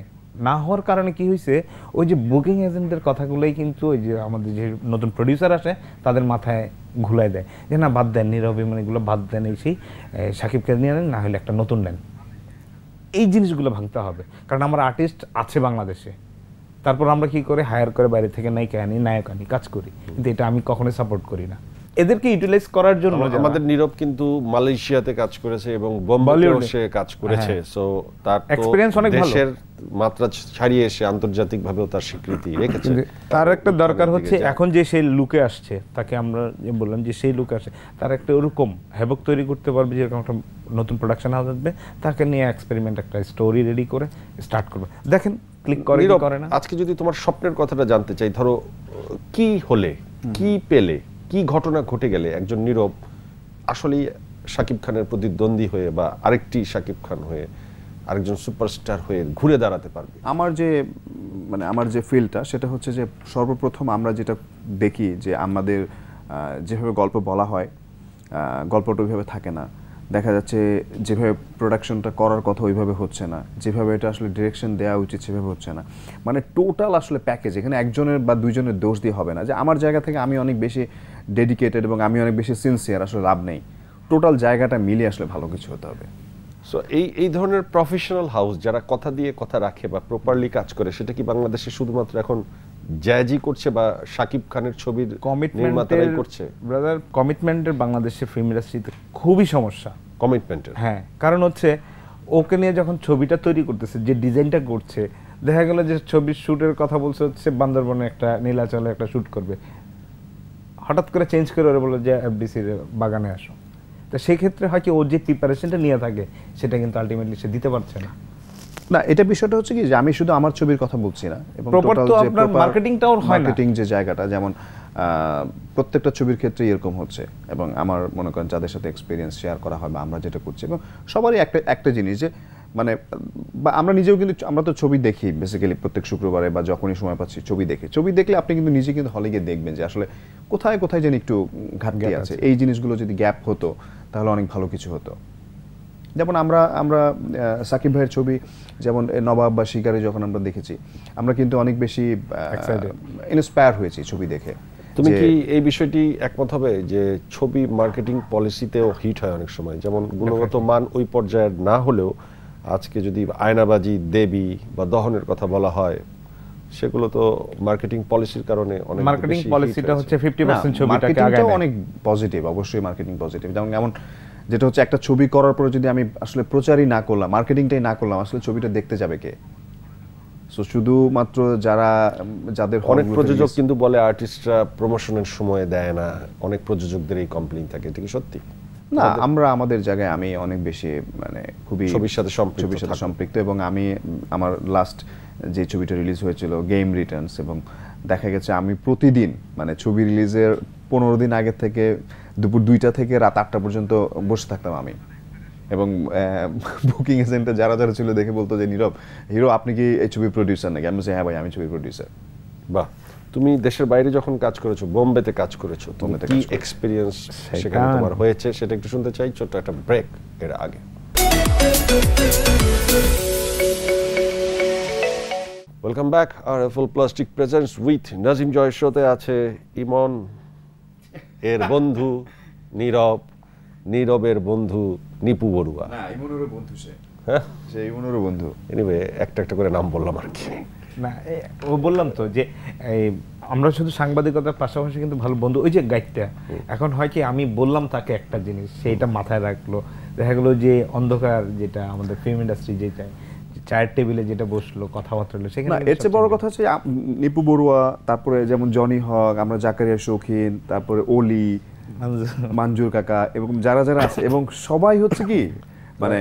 না হওয়ার কারণে কি হয়েছে, ওই যে বুকিং এজেন্টের কথাগুলোই কিন্তু ওই যে আমাদের যে নতুন প্রডিউসার আসে তাদের মাথায় ঘুলাই দেয় যে না, বাদ দেন নীরব ইমন, এগুলো বাদ দেন, এই সেই শাকিবকে নিয়ে নেন, না হলে একটা নতুন নেন। এই জিনিসগুলো ভাঙতে হবে, কারণ আমার আর্টিস্ট আছে বাংলাদেশে, তারপর আমরা কি করে হায়ার করে বাইরে থেকে নায়িকা আনি, নায়ক আনি, কাজ করি, কিন্তু এটা আমি কখনোই সাপোর্ট করি না। এদেরকে ইউটিলাইজ করার জন্য আমাদের নীরব কিন্তু মালয়েশিয়াতে কাজ করেছে এবং বোম্বেতেও সে কাজ করেছে, সো তার এক্সপেরিয়েন্স অনেক ভালো, দেশের মাত্রা ছাড়িয়ে এসে আন্তর্জাতিকভাবেও তার স্বীকৃতি রেখেছে। তার একটা দরকার হচ্ছে এখন যে সেই লুকে আসছে, তাকে আমরা যে বললাম যে সেই লুকে আসছে, তার একটা ওরকম হ্যাভক তৈরি করতে পারবে, যেরকম একটা নতুন প্রোডাকশন হাউস আসবে, তাকে নিয়ে এক্সপেরিমেন্ট একটা স্টোরি রেডি করে স্টার্ট করবে। দেখেন ক্লিক করে কি করে না। আজকে যদি তোমার স্বপ্নের কথাটা জানতে চাই, ধরো কি হলে, কি পেলে, কি ঘটনা ঘটে গেলে একজন নীরব আসলেই শাকিব খানের প্রতিদ্বন্দ্বী হয়ে বা আরেকটি শাকিব খান হয়ে আরেকজন সুপারস্টার হয়ে ঘুরে দাঁড়াতে পারবে? আমার যে ফিল্ডটা সেটা হচ্ছে যে সর্বপ্রথম আমরা যেটা দেখি যে আমাদের যেভাবে গল্প বলা হয়, গল্পটা ওইভাবে থাকে না, দেখা যাচ্ছে যেভাবে প্রোডাকশনটা করার কথা ওইভাবে হচ্ছে না, যেভাবে এটা আসলে ডিরেকশন দেওয়া উচিত সেভাবে হচ্ছে না। মানে টোটাল আসলে প্যাকেজ, এখানে একজনের বা দুইজনের দোষ দিয়ে হবে না যে আমার জায়গা থেকে আমি অনেক বেশি ডেডিকেটেড এবং আমি অনেক বেশি সিনসিয়ার, আসলে লাভ নেই। টোটাল জায়গাটা মিলিয়ে আসলে ভালো কিছু হতে হবে। সো এই ধরনের প্রফেশনাল হাউস যারা কথা দিয়ে কথা রাখে বা প্রপারলি কাজ করে, সেটা কি বাংলাদেশে শুধুমাত্র এখন জায়জি করছে বা শাকিব খানের ছবির নির্মাতারাই করছে? ব্রাদার, কমিটমেন্টের বাংলাদেশে ফিল্ম ইন্ডাস্ট্রিতে খুবই সমস্যা। কমিটমেন্টের, হ্যাঁ, কারণ হচ্ছে ওকে নিয়ে যখন ছবিটা তৈরি করতেছে, যে ডিজাইনটা করছে, দেখা গেল যে ছবির শুটের কথা বলছে হচ্ছে বান্দরবনে একটা নীলাচলে একটা শুট করবে, হঠাৎ করে চেঞ্জ করে ওরা বললো যে এফডিসির বাগানে আসো। তো সেই ক্ষেত্রে হয় কি, ওর যে প্রিপারেশনটা নিয়ে থাকে সেটা কিন্তু আলটিমেটলি সে দিতে পারছে না। না, এটা বিষয়টা হচ্ছে কি যে আমি শুধু আমার ছবির কথা বলছি না, এবং প্রপার তো আপনার মার্কেটিংটাও হয় না। মার্কেটিং যে জায়গাটা, যেমন প্রত্যেকটা ছবির ক্ষেত্রে এরকম হচ্ছে, এবং আমার মনে করেন যাদের সাথে এক্সপিরিয়েন্স শেয়ার করা হয় বা আমরা যেটা করছি, এবং সবারই একটা জিনিস যে মানে বা আমরা নিজেও কিন্তু আমরা তো ছবি দেখি বেসিক্যালি প্রত্যেক শুক্রবারে বা যখনই সময় পাচ্ছি ছবি দেখলে আপনি কিন্তু নিজে কিন্তু হলে গিয়ে দেখবেন যে আসলে কোথায় কোথায় যেন একটু ঘাটতি আছে। এই জিনিসগুলো যদি গ্যাপ হতো তাহলে অনেক ভালো কিছু হতো। যেমন আমরা সাকিব ভাইয়ের ছবি যেমন নবাব বা শিকারে যখন আমরা দেখেছি, আমরা কিন্তু অনেক বেশি ইন্সপায়ার হয়েছি ছবি দেখে। তুমি কি এই বিষয়টি একমত হবে যে ছবি মার্কেটিং পলিসিতেও হিট হয় অনেক সময়, যেমন গুণগত মান ওই পর্যায়ের না হলেও আজকে যদি আয়নাবাজি, দেবী বা দহনের কথা বলা হয়, সেগুলো তো মার্কেটিং পলিসির কারণে অনেক বেশি। মার্কেটিং পলিসিটা হচ্ছে 50% ছবিটাকে আগায় নেয়। অনেক পজিটিভ, অবশ্যই মার্কেটিং পজিটিভ। যেমন যেটা হচ্ছে একটা ছবি করার পরে যদি আমি আসলে প্রচারই না করলাম, মার্কেটিংটাই না করলাম, আসলে ছবিটা দেখতে যাবে কে? সো শুধুমাত্র যাদের অনেক প্রযোজক কিন্তু বলে আর্টিস্টরা প্রমোশনের সময় দেয় না, অনেক প্রযোজকদের এই কমপ্লেইন থাকে, এটা কি সত্যি? না, আমরা আমাদের জায়গায় আমি অনেক বেশি মানে খুবই ছবির সাথে সম্পৃক্ত, এবং আমি আমার লাস্ট যে ছবিটা রিলিজ হয়েছিল গেম রিটার্নস, এবং দেখা গেছে আমি প্রতিদিন মানে ছবি রিলিজের 15 দিন আগে থেকে দুপুর 2টা থেকে রাত 8টা পর্যন্ত বসে থাকতাম আমি, এবং বুকিং এজেন্টে যারা ছিল দেখে বলতো যে নীরব হিরো আপনি কি এই ছবির প্রডিউসার নাকি? আমি বলছি হ্যাঁ ভাই, আমি ছবির প্রডিউসার। বাহ, তুমি দেশের বাইরে যখন কাজ করেছো, বোম্বেতে কাজ করেছো, কি এক্সপেরিয়েন্স সেখানে তোমার হয়েছে সেটা একটু শুনতে চাই, ছোট্ট একটা ব্রেক এর আগে। Welcome back. RFL plastic presents with Nazim Joy শোতে আছে ইমন এর বন্ধু নীরব, নীরবের বন্ধু নিপু বড়ুয়া। না, ইমনেরও বন্ধু সে। হ্যাঁ, সে ইমনেরও বন্ধু। এনিওয়ে একটা একটা করে নাম বললাম আর কি। না, ও বললাম তো যে আমরা শুধু সাংবাদিকতার পাশাপাশি কিন্তু ভালো বন্ধু। ওই যে গাইডটা এখন হয় কি, আমি বললাম তাকে একটা জিনিস, সেইটা মাথায় রাখলো, দেখা গেলো যে অন্ধকার যেটা আমাদের ফিল্ম ইন্ডাস্ট্রি যেটা চায়ের টেবিলে যেটা বসলো কথাবার্তা হলো, সেখানে এর চেয়ে বড় কথা হচ্ছে নিপু বড়ুয়া, তারপরে যেমন জনি হক, আমরা জাকারিয়া শৌখিন, তারপরে অলি, মঞ্জুর কাকা, এবং যারা আছে, এবং সবাই হচ্ছে কি মানে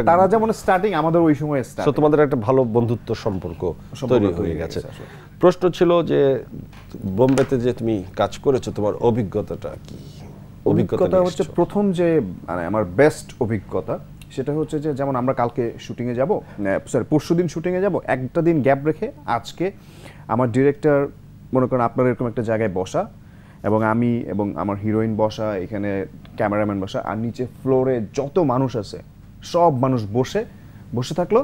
তারা যেমন স্টার্টিং আমাদের ওই সময় সো তোমাদের একটা ভালো বন্ধুত্ব সম্পর্ক তৈরি হয়ে গেছে। প্রশ্ন ছিল যে বোম্বেতে যে তুমি কাজ করেছো, তোমার অভিজ্ঞতাটা কি? অভিজ্ঞতা হচ্ছে প্রথম যে মানে আমার বেস্ট অভিজ্ঞতা সেটা হচ্ছে যে যেমন আমরা কালকে শুটিংয়ে যাব, পরশুদিন শুটিংয়ে যাব, একটা দিন গ্যাপ রেখে আজকে আমার ডিরেক্টর মনে করেন আপনার এরকম একটা জায়গায় বসা, এবং আমি এবং আমার হিরোইন বসা, এখানে ক্যামেরাম্যান বসা, আর নিচে ফ্লোরে যত মানুষ আছে সব মানুষ বসে থাকলো,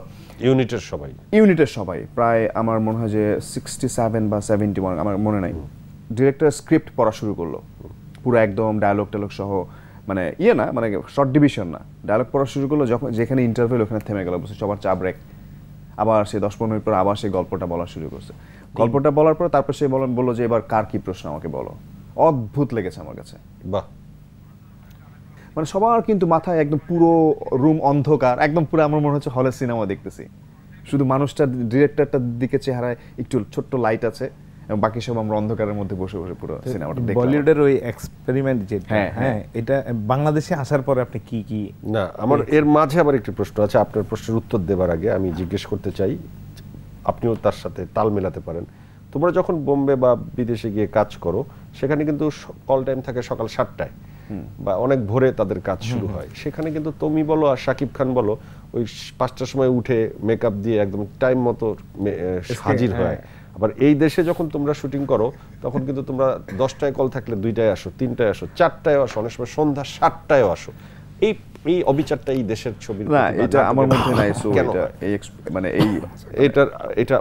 ইউনিটের সবাই প্রায় আমার মনে হয় যে 67 বা 71, আমার মনে নাই। ডিরেক্টর স্ক্রিপ্ট পড়া শুরু করলো, পুরো একদম ডায়লগ সহ মানে ইয়ে না, মানে শর্ট ডিভিশন না, ডায়লগ পড়া শুরু করলো, যখন যেখানে ইন্টারভেল ওখানে থেমে গেল, বুঝছে সবার চা ব্রেক, আবার সে 10-15 মিনিট পর আবার সেই গল্পটা বলা শুরু করছে। গল্পটা বলার পর তারপর সে বললো যে এবার কার কি প্রশ্ন আমাকে বলো। অদ্ভুত লেগেছে আমার কাছে। বাহ, মানে সবার কিন্তু মাথায় একদম পুরো রুম অন্ধকার, একদম পুরো আমার মনে হচ্ছে হলের সিনেমা দেখতেছি, শুধু মানুষটা ডিরেক্টরটার দিকে চেহারায় একটু ছোট্ট লাইট আছে এবং বাকি সব আমরা অন্ধকারের মধ্যে বসে বসে পুরো সিনেমাটা দেখলাম। বলিউডের ওই এক্সপেরিমেন্ট যেটা, হ্যাঁ এটা বাংলাদেশে আসার পরে আপনি কি কি না আমার এর মাঝে আবার একটি প্রশ্ন আছে, আপনার প্রশ্নের উত্তর দেবার আগে আমি জিজ্ঞেস করতে চাই, আপনিও তার সাথে তাল মেলাতে পারেন। তোমরা যখন বোম্বে বা বিদেশে গিয়ে কাজ করো, সেখানে কিন্তু কল টাইম থাকে সকাল 7টায় বা অনেক ভোরে তাদের কাজ শুরু হয়। সেখানে কিন্তু তুমি বলো আর শাকিব খান বলো, ওই 5টার সময় উঠে মেকআপ দিয়ে একদম টাইম মতো হাজির হয়। আবার এই দেশে যখন তোমরা শুটিং করো, তখন কিন্তু তোমরা 10টায় কল থাকলে 2টায় আসো, 3টায় আসো, 4টায় আসো, অনেক সময় সন্ধ্যা 7টায় আসো। এই অবিচারটা এই দেশের ছবির না, এটা আমার মধ্যে নাই। সো এটা এই মানে এই এটা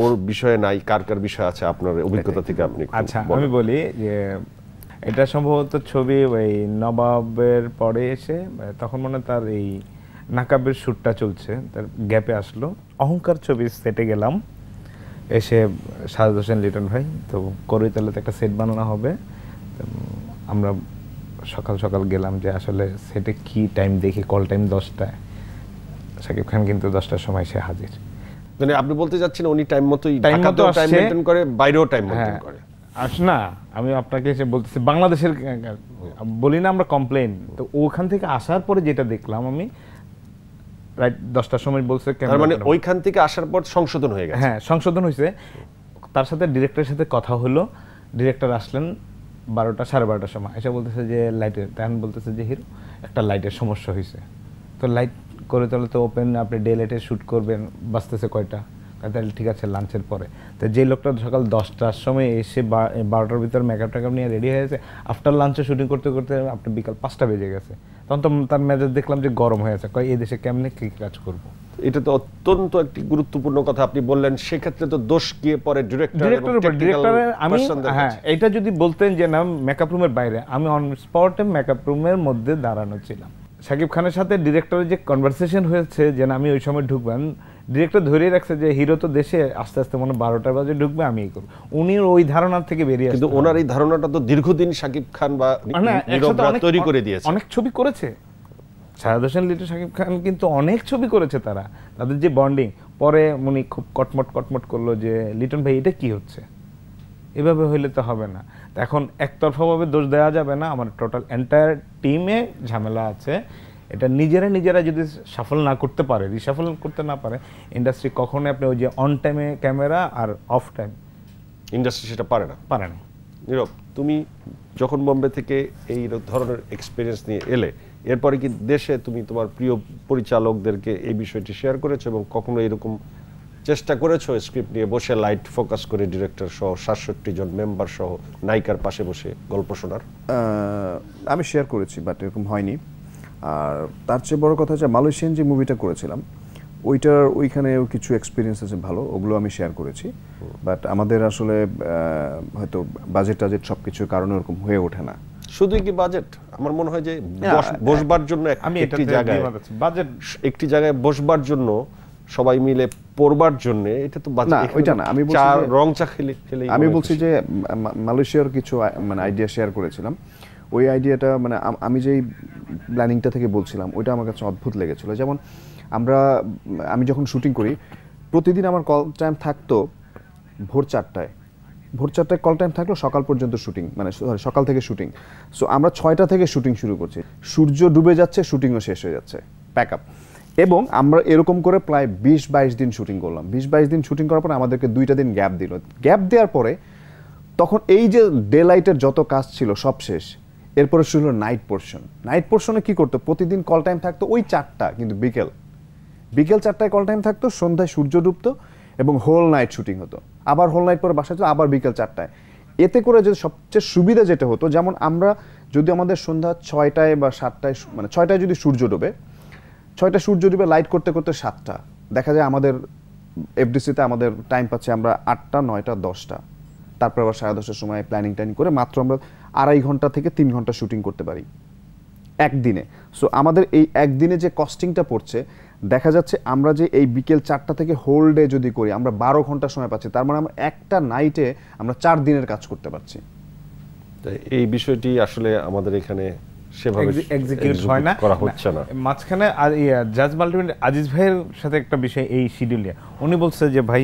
ওর বিষয়ে নাই, কার কার বিষয় আছে আপনার অভিজ্ঞতা থেকে আপনি? আচ্ছা আমি বলি যে এটা সম্ভবত ছবি ওই নবাবের পরে এসে, তখন মনে তার এই নাকাবের শ্যুটটা চলছে, তার গ্যাপে আসলো। অহংকার ছবি সেটে গেলাম, এসে সাজেদ হোসেন লিটন ভাই তো করইতলাতে একটা সেট বানানো হবে, আমরা সকাল সকাল গেলাম যে আসলে সেটে কি টাইম দেখি, কল টাইম 10টায়, শাকিব খান কিন্তু 10টার সময় সে হাজির। মানে আপনি বলতে যাচ্ছেন উনি টাইম মতোই টাইম মেইনটেইন করে, বাইরেও টাইম মেইনটেইন করে? না, আমি আপনাকে এসে বলতেছি বাংলাদেশের বলি না আমরা কমপ্লেইন, তো ওখান থেকে আসার পরে যেটা দেখলাম আমি, রাইট 10টার সময় বলছে, মানে ওইখান থেকে আসার পর সংশোধন হয়ে গেছে? হ্যাঁ সংশোধন হয়েছে। তার সাথে ডিরেক্টরের সাথে কথা হলো, ডিরেক্টর আসলেন 12টা 12:30টার সময়, এসে বলতেছে যে লাইটের, তখন বলতেছে যে হিরো একটা লাইটের সমস্যা হয়েছে, তো লাইট করে তাহলে তো ওপেন, আপনি ডে লাইটে শ্যুট করবেন, বাঁচতেছে কয়টা, তাহলে ঠিক আছে লাঞ্চের পরে। তো যে লোকটা সকাল 10টার সময় এসে 12টার ভিতরে মেকআপ টেকআপ নিয়ে রেডি হয়ে গেছে, আফটার লাঞ্চে শুটিং করতে করতে আপনার বিকাল 5টা বেজে গেছে, তখন তো তার মেজাজ দেখলাম যে গরম হয়ে আছে, কয় এই দেশে কেমনে কি কাজ করবো। এটা তো অত্যন্ত একটি গুরুত্বপূর্ণ কথা আপনি বললেন। সেক্ষেত্রে তো দোষ গিয়ে পরে ডিরেক্টরের। আমি হ্যাঁ, এটা যদি বলতেন যে না মেকআপ রুমের বাইরে, আমি অন স্পটে মেকআপ রুমের মধ্যে দাঁড়ানো ছিলাম। শাকিব খানের সাথে ডিরেক্টরের যে কনভারসেশন হয়েছে যে আমি ওই সময় ঢুকবেন, ডিরেক্টর ধরেই রাখছে যে হিরো তো দেশে আস্তে আস্তে মনে 12টা বাজে ঢুকবে, আমি এই করবো। উনি ওই ধারণা থেকে বেরিয়ে আসছে, কিন্তু ওনার এই ধারণাটা তো দীর্ঘদিন শাকিব খান বা তৈরি করে দিয়েছে। অনেক ছবি করেছে সাজেদ হোসেন লিটন, শাকিব খান কিন্তু অনেক ছবি করেছে তারা, তাদের যে বন্ডিং। পরে উনি খুব কটমট করলো যে লিটন ভাই এটা কি হচ্ছে, এভাবে হইলে তো হবে না। এখন একতরফাভাবে দোষ দেওয়া যাবে না, আমার টোটাল এন্টায়ার টিমে ঝামেলা আছে। এটা নিজেরা যদি সাফল না করতে পারে, রিসাফল করতে না পারে, ইন্ডাস্ট্রি কখনোই আপনি ওই যে অন টাইমে ক্যামেরা আর অফ টাইম, ইন্ডাস্ট্রি সেটা পারে না। নীরব, তুমি যখন বোম্বে থেকে এই ধরনের এক্সপিরিয়েন্স নিয়ে এলে, এরপরে কি দেশে তুমি তোমার প্রিয় পরিচালকদেরকে এই বিষয়টি শেয়ার করেছো এবং কখনো এরকম চেষ্টা করেছো স্ক্রিপ্ট নিয়ে বসে লাইট ফোকাস করে ডিরেক্টর সহ 67 জন মেম্বার সহ নায়িকার পাশে বসে গল্প শোনার? আমি শেয়ার করেছি, বাট এরকম হয়নি। আর তার চেয়ে বড় কথা হচ্ছে মালয়েশিয়ান যে মুভিটা করেছিলাম, ওইখানেও কিছু এক্সপিরিয়েন্স আছে ভালো, ওগুলো আমি শেয়ার করেছি। বাট আমাদের আসলে হয়তো বাজেট সব কিছুর কারণে ওরকম হয়ে ওঠে না। শুধুই কি বাজেট? আমার মনে হয় যে বসবার জন্য একটি জায়গায় বসবার জন্য, সবাই মিলে পড়বার জন্য, এটা তো বাজেট ওইটা না। আমি বলছি রং চা খেলে আমি বলছি যে মালয়েশিয়ার কিছু মানে আইডিয়া শেয়ার করেছিলাম। ওই আইডিয়াটা মানে আমি যেই প্ল্যানিংটা থেকে বলছিলাম, ওইটা আমার কাছে অদ্ভুত লেগেছিল। যেমন আমি যখন শুটিং করি, প্রতিদিন আমার কল টাইম থাকতো ভোর 4টায় কল টাইম থাকলো, সকাল পর্যন্ত শুটিং, মানে সকাল থেকে শুটিং। সো আমরা 6টা থেকে শুটিং শুরু করছি, সূর্য ডুবে যাচ্ছে, শুটিংও শেষ হয়ে যাচ্ছে, প্যাক আপ। এবং আমরা এরকম করে প্রায় 20-22 দিন শুটিং করলাম। 20-22 দিন শুটিং করার পর আমাদেরকে 2টা দিন গ্যাপ দিল। গ্যাপ দেওয়ার পরে তখন এই যে ডে লাইটের যত কাজ ছিল সব শেষ, এরপরে শুরু হলো নাইট পোর্শনে কি করতো, প্রতিদিন কল টাইম থাকতো ওই 4টা, কিন্তু বিকেল 4টায় কল টাইম থাকতো, সন্ধ্যায় সূর্য ডুবতো এবং হোল নাইট শুটিং হতো। আবার হোল নাইট পরে বাসায় আবার বিকেল 4টায়। এতে করে যে সবচেয়ে সুবিধা যেটা হতো, যেমন আমরা যদি আমাদের সন্ধ্যা 6টায় বা 7টায়, মানে 6টায় যদি সূর্য ডুবে, 6টায় সূর্য ডুবে লাইট করতে করতে 7টা, দেখা যায় আমাদের এফডিসিতে আমাদের টাইম পাচ্ছে আমরা 8টা, 9টা, 10টা। তারপর আবার 10:30টার সময় প্ল্যানিং করে মাত্র আমরা 2.5 ঘন্টা থেকে 3 ঘন্টা শুটিং করতে পারি। একদিনে। সো আমাদের এই একদিনে যে কস্টিংটা পড়ছে, দেখা যাচ্ছে আমরা যে এই বিকেল 4টা থেকে হোল ডে যদি করি, আমরা 12 ঘন্টা সময় পাচ্ছি, তার মানে আমরা একটা নাইটে আমরা 4 দিনের কাজ করতে পারছি। এই বিষয়টি আসলে আমাদের এখানে সেভাবে এক্সিকিউট হয় না, করা হচ্ছে না। মাঝখানে জাজ মাল্টিমিডিয়া আজিজ ভাইয়ের সাথে একটা বিষয়, এই শিডিউল নিয়ে উনি বলছে যে ভাই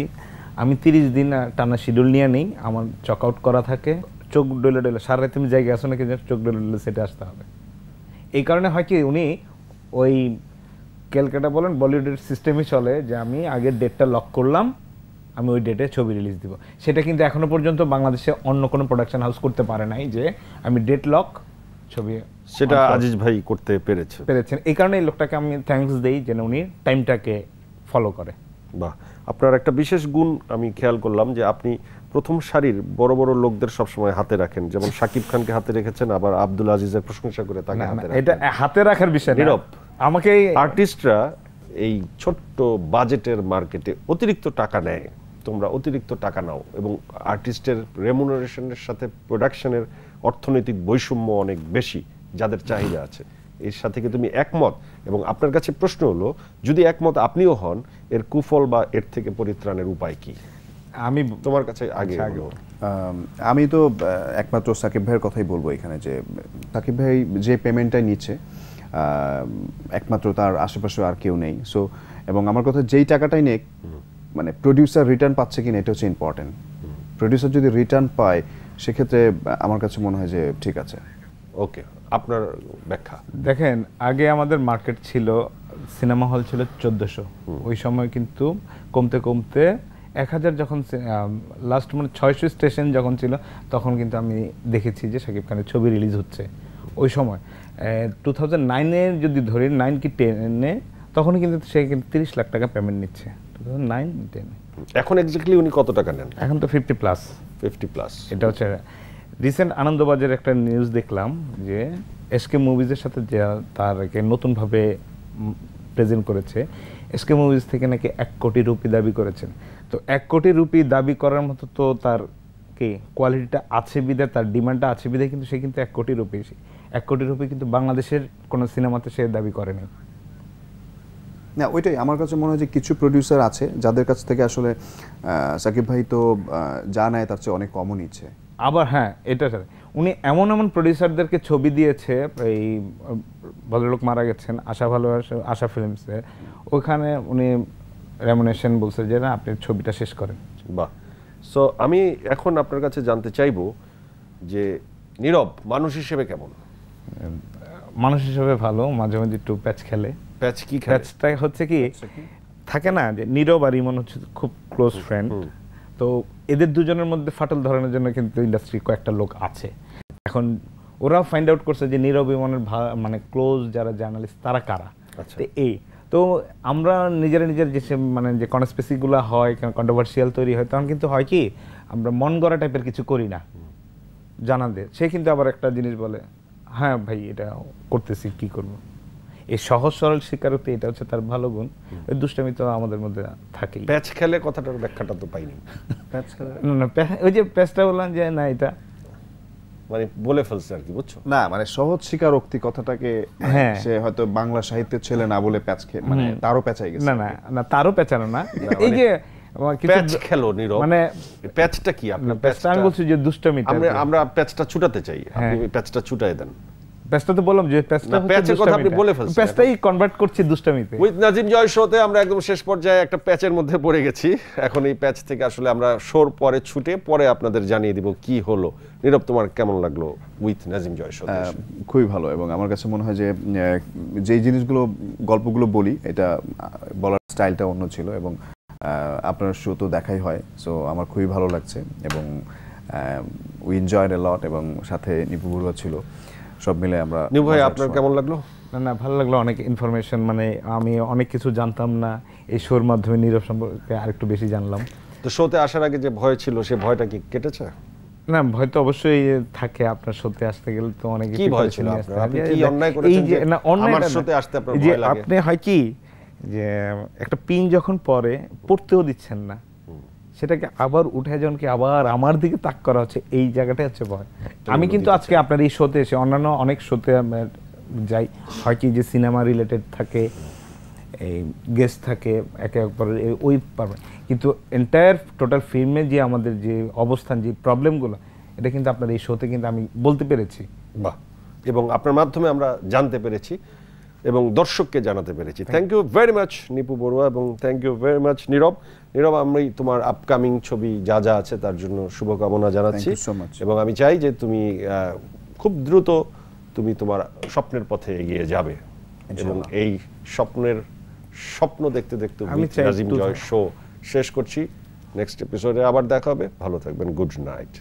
আমি 30 দিন টানা শিডিউল নিয়ে নেই, আমার চক আউট করা থাকে, চোখ ডলে ডলে সারা রাত তুমি জায়গায় আসো নাকি চোখ ডলে ডলে সেটে আসতে হবে। এই কারণে হয় কি উনি ওই ক্যালকাটা বলেন বলিউডের সিস্টেমই চলে যে আমি আগের ডেটটা লক করলাম, আমি ওই ডেটে ছবি রিলিজ দিব। সেটা কিন্তু এখনো পর্যন্ত বাংলাদেশে অন্য কোনো প্রোডাকশন হাউস করতে পারে নাই যে আমি ডেট লক ছবি, সেটা আজিজ ভাই করতে পেরেছেন। এই কারণে এই লোকটাকে আমি থ্যাঙ্কস দেই যে উনি টাইমটাকে ফলো করে। বাহ, আপনার একটা বিশেষ গুণ আমি খেয়াল করলাম যে আপনি প্রথম সারির বড় বড় লোকদের সবসময় হাতে রাখেন, যেমন শাকিব খানকে হাতে রেখেছেন, আবার আব্দুল আজিজের প্রশংসা করে তাকে হাতে রাখেন। এটা হাতে রাখার বিষয় না, নীরব, আমাকে আর্টিস্টরা এই ছোট্ট বাজেটের মার্কেটে অতিরিক্ত টাকা নেয়, তোমরা অতিরিক্ত টাকা নাও, এবং আর্টিস্টের রেমুনারেশনের সাথে প্রোডাকশনের অর্থনৈতিক বৈষম্য অনেক বেশি, যাদের চাহিদা আছে। এর সাথে কি তুমি একমত? এবং আপনার কাছে প্রশ্ন হলো, যদি একমত আপনিও হন, এর কুফল বা এর থেকে পরিত্রাণের উপায় কি? আমি তোমার কাছে আগে হলো। আমি তো একমাত্র সাকিব ভাইয়ের কথাই বলবো এখানে, যে সাকিব ভাই যে পেমেন্টটাই নিচ্ছে একমাত্র তার আশেপাশে আর কেউ নেই। সো এবং আমার কথা, যেই টাকাটাই নেক, মানে প্রডিউসার রিটার্ন পাচ্ছে কিনা এটা হচ্ছে ইম্পর্টেন্ট। প্রডিউসার যদি রিটার্ন পায় সেক্ষেত্রে আমার কাছে মনে হয় যে ঠিক আছে। ওকে, আপনার ব্যাখ্যা? দেখেন, আগে আমাদের মার্কেট ছিল, সিনেমা হল ছিল 1400, ওই সময় কিন্তু কমতে কমতে 1000 যখন লাস্ট মানে 600 স্টেশন যখন ছিল, তখন কিন্তু আমি দেখেছি যে শাকিব খানের ছবি রিলিজ হচ্ছে। ওই সময় 2009-এর যদি ধরি, 9 কি 10-এ, তখন কিন্তু সে কিন্তু 30 লাখ টাকা পেমেন্ট নিচ্ছে 2009-10। এখন এক্স্যাক্টলি উনি কত টাকা নেন? এখন তো 50 প্লাস। এটা হচ্ছে রিসেন্ট আনন্দবাজার একটা নিউজ দেখলাম যে এসকে মুভিজের সাথে যে তারকে নতুনভাবে প্রেজেন্ট করেছে, এসকে মুভিজ থেকে নাকি 1 কোটি রুপি দাবি করেছেন। তো 1 কোটি রুপি দাবি করার মতো তো তার কি কোয়ালিটিটা আছে বিধায়, তার ডিমান্ডটা আছে বিধায় কিন্তু সে কিন্তু 1 কোটি রুপি, 1 কোটি রুপি কিন্তু বাংলাদেশের কোনো সিনেমাতে সে দাবি করেনি। না, ওইটাই আমার কাছে মনে হয় যে কিছু প্রডিউসার আছে যাদের কাছ থেকে আসলে সাকিব ভাই তো যা নেয় তার চেয়ে অনেক কমও নিচ্ছে। আবার হ্যাঁ, এটা উনি এমন এমন প্রডিউসারদেরকে ছবি দিয়েছে, এই ভদ্রলোক মারা গেছেন আশা ফিল্মসে, ওখানে উনি রেমুনেশন বলছে যে না, আপনি ছবিটা শেষ করেন। বাহ। সো আমি এখন আপনার কাছে জানতে চাইবো যে নীরব মানুষ হিসেবে কেমন? মানুষ হিসেবে ভালো, মাঝে মাঝে একটু প্যাচ খেলে। প্যাচ কি? প্যাচটা হচ্ছে কি, থাকে না যে নীরব আর ইমন হচ্ছে খুব ক্লোজ ফ্রেন্ড, তো এদের দুজনের মধ্যে ফাটল ধরানোর জন্য কিন্তু ইন্ডাস্ট্রি কয়েকটা লোক আছে। এখন ওরা ফাইন্ড আউট করছে যে নীরব ইমনের মানে ক্লোজ যারা জার্নালিস্ট তারা কারা। তো আমরা নিজেরা নিজের যে মানে যে কনস্পেসিগুলো হয়, কন্ট্রোভার্সিয়াল তৈরি হয়, তখন কিন্তু হয় কি আমরা মন গড়া টাইপের কিছু করি না, জানাদের। সে কিন্তু আবার একটা জিনিস বলে, হ্যাঁ ভাই এটা করতেছি, কি করব। এই সহজ সরল স্বীকারোক্তি, এটা হচ্ছে তার ভালো গুণ। ওই দুষ্টামি তো আমাদের মধ্যে থাকেই। প্যাচ খেলে কথাটার ব্যাখ্যাটা তো পাইনি। প্যাচ খেলে না, ওই যে প্যাচটা বললাম যে না, এটা মানে বলে ফেলছে আর কি, বুঝছো না? মানে সহজ স্বীকারোক্তি কথাটাকে সে হয়তো বাংলা সাহিত্যের ছেলে না বলে প্যাচ খেয়ে, মানে তারও পেঁচাই গেছে। না তারও পেঁচানো না, এই যে প্যাচ খেলো নীরব, মানে প্যাচটা কি? প্যাচটা আমি বলছি যে দুষ্টামিটা, আমরা প্যাচটা ছুটাতে চাই, আপনি প্যাচটা ছুটাই দেন। প্যাচটা তো বললাম যে প্যাচের কথা আপনি বলে ফেলছেন, প্যাচটাই কনভার্ট করছি দুষ্টামিতে। উইথ নাজিম জয় শোতে আমরা একদম শেষ পর্যায়ে একটা প্যাচের মধ্যে পড়ে গেছি। এখন এই প্যাচ থেকে আসলে আমরা শোর পরে ছুটে পরে আপনাদের জানিয়ে দিব কি হলো। নীরব, তোমার কেমন লাগলো উইথ নাজিম জয় শো? খুবই ভালো, এবং আমার কাছে মনে হয় যে যেই জিনিসগুলো গল্পগুলো বলি, এটা বলার স্টাইলটা অন্য ছিল, এবং আপনার শো তো দেখাই হয়। সো আমার খুবই ভালো লাগছে, এবং উই এনজয়েড এ লট, এবং সাথে নিপু বড়ুয়া ছিল, সব মিলে আমরা। নিপু ভাই, আপনার কেমন লাগলো? না, ভালো লাগলো, অনেক ইনফরমেশন, মানে আমি অনেক কিছু জানতাম না, এই শোর মাধ্যমে নীরব সম্পর্কে আরেকটু বেশি জানলাম। তো শোতে আসার আগে যে ভয় ছিল, সে ভয়টা কি কেটেছে? না, ভয় তো অবশ্যই থাকে, আপনার শোতে আসতে গেলে তো অনেক কি ভয় ছিল আপনার? আপনি কি অন্যায় করেছেন যে আমার শোতে আসতে আপনার ভয় লাগে? আপনি হয় কি যে একটা পিন যখন পড়তেও দিচ্ছেন না, সেটাকে আবার উঠে যখন কি আবার আমার দিকে তাক করা হচ্ছে, এই জায়গাটা হচ্ছে ভয়। আমি কিন্তু আজকে আপনার এই শোতে এসে, অন্যান্য অনেক শোতে যাই হয় কি যে সিনেমা রিলেটেড থাকে, এই গেস্ট থাকে একে অপরের ওই কিন্তু এন্টায়ার টোটাল ফিল্মে যে আমাদের যে অবস্থান, যে প্রবলেমগুলো, এটা কিন্তু আপনার এই শোতে কিন্তু আমি বলতে পেরেছি। বাহ, এবং আপনার মাধ্যমে আমরা জানতে পেরেছি এবং দর্শককে জানাতে পেরেছি। Thank you very much Nipu Barua, এবং thank you very much Nirab. Nirab, আমি তোমার আপকামিং ছবি যা যা আছে তার জন্য শুভকামনা জানাচ্ছি। Thank you so much. এবং আমি চাই যে তুমি খুব দ্রুত তুমি তোমার স্বপ্নের পথে এগিয়ে যাবে, এবং এই স্বপ্ন দেখতে দেখতে আমি চাই নাজিম জয় শো শেষ করছি। নেক্সট এপিসোডে আবার দেখা হবে। ভালো থাকবেন। Good night.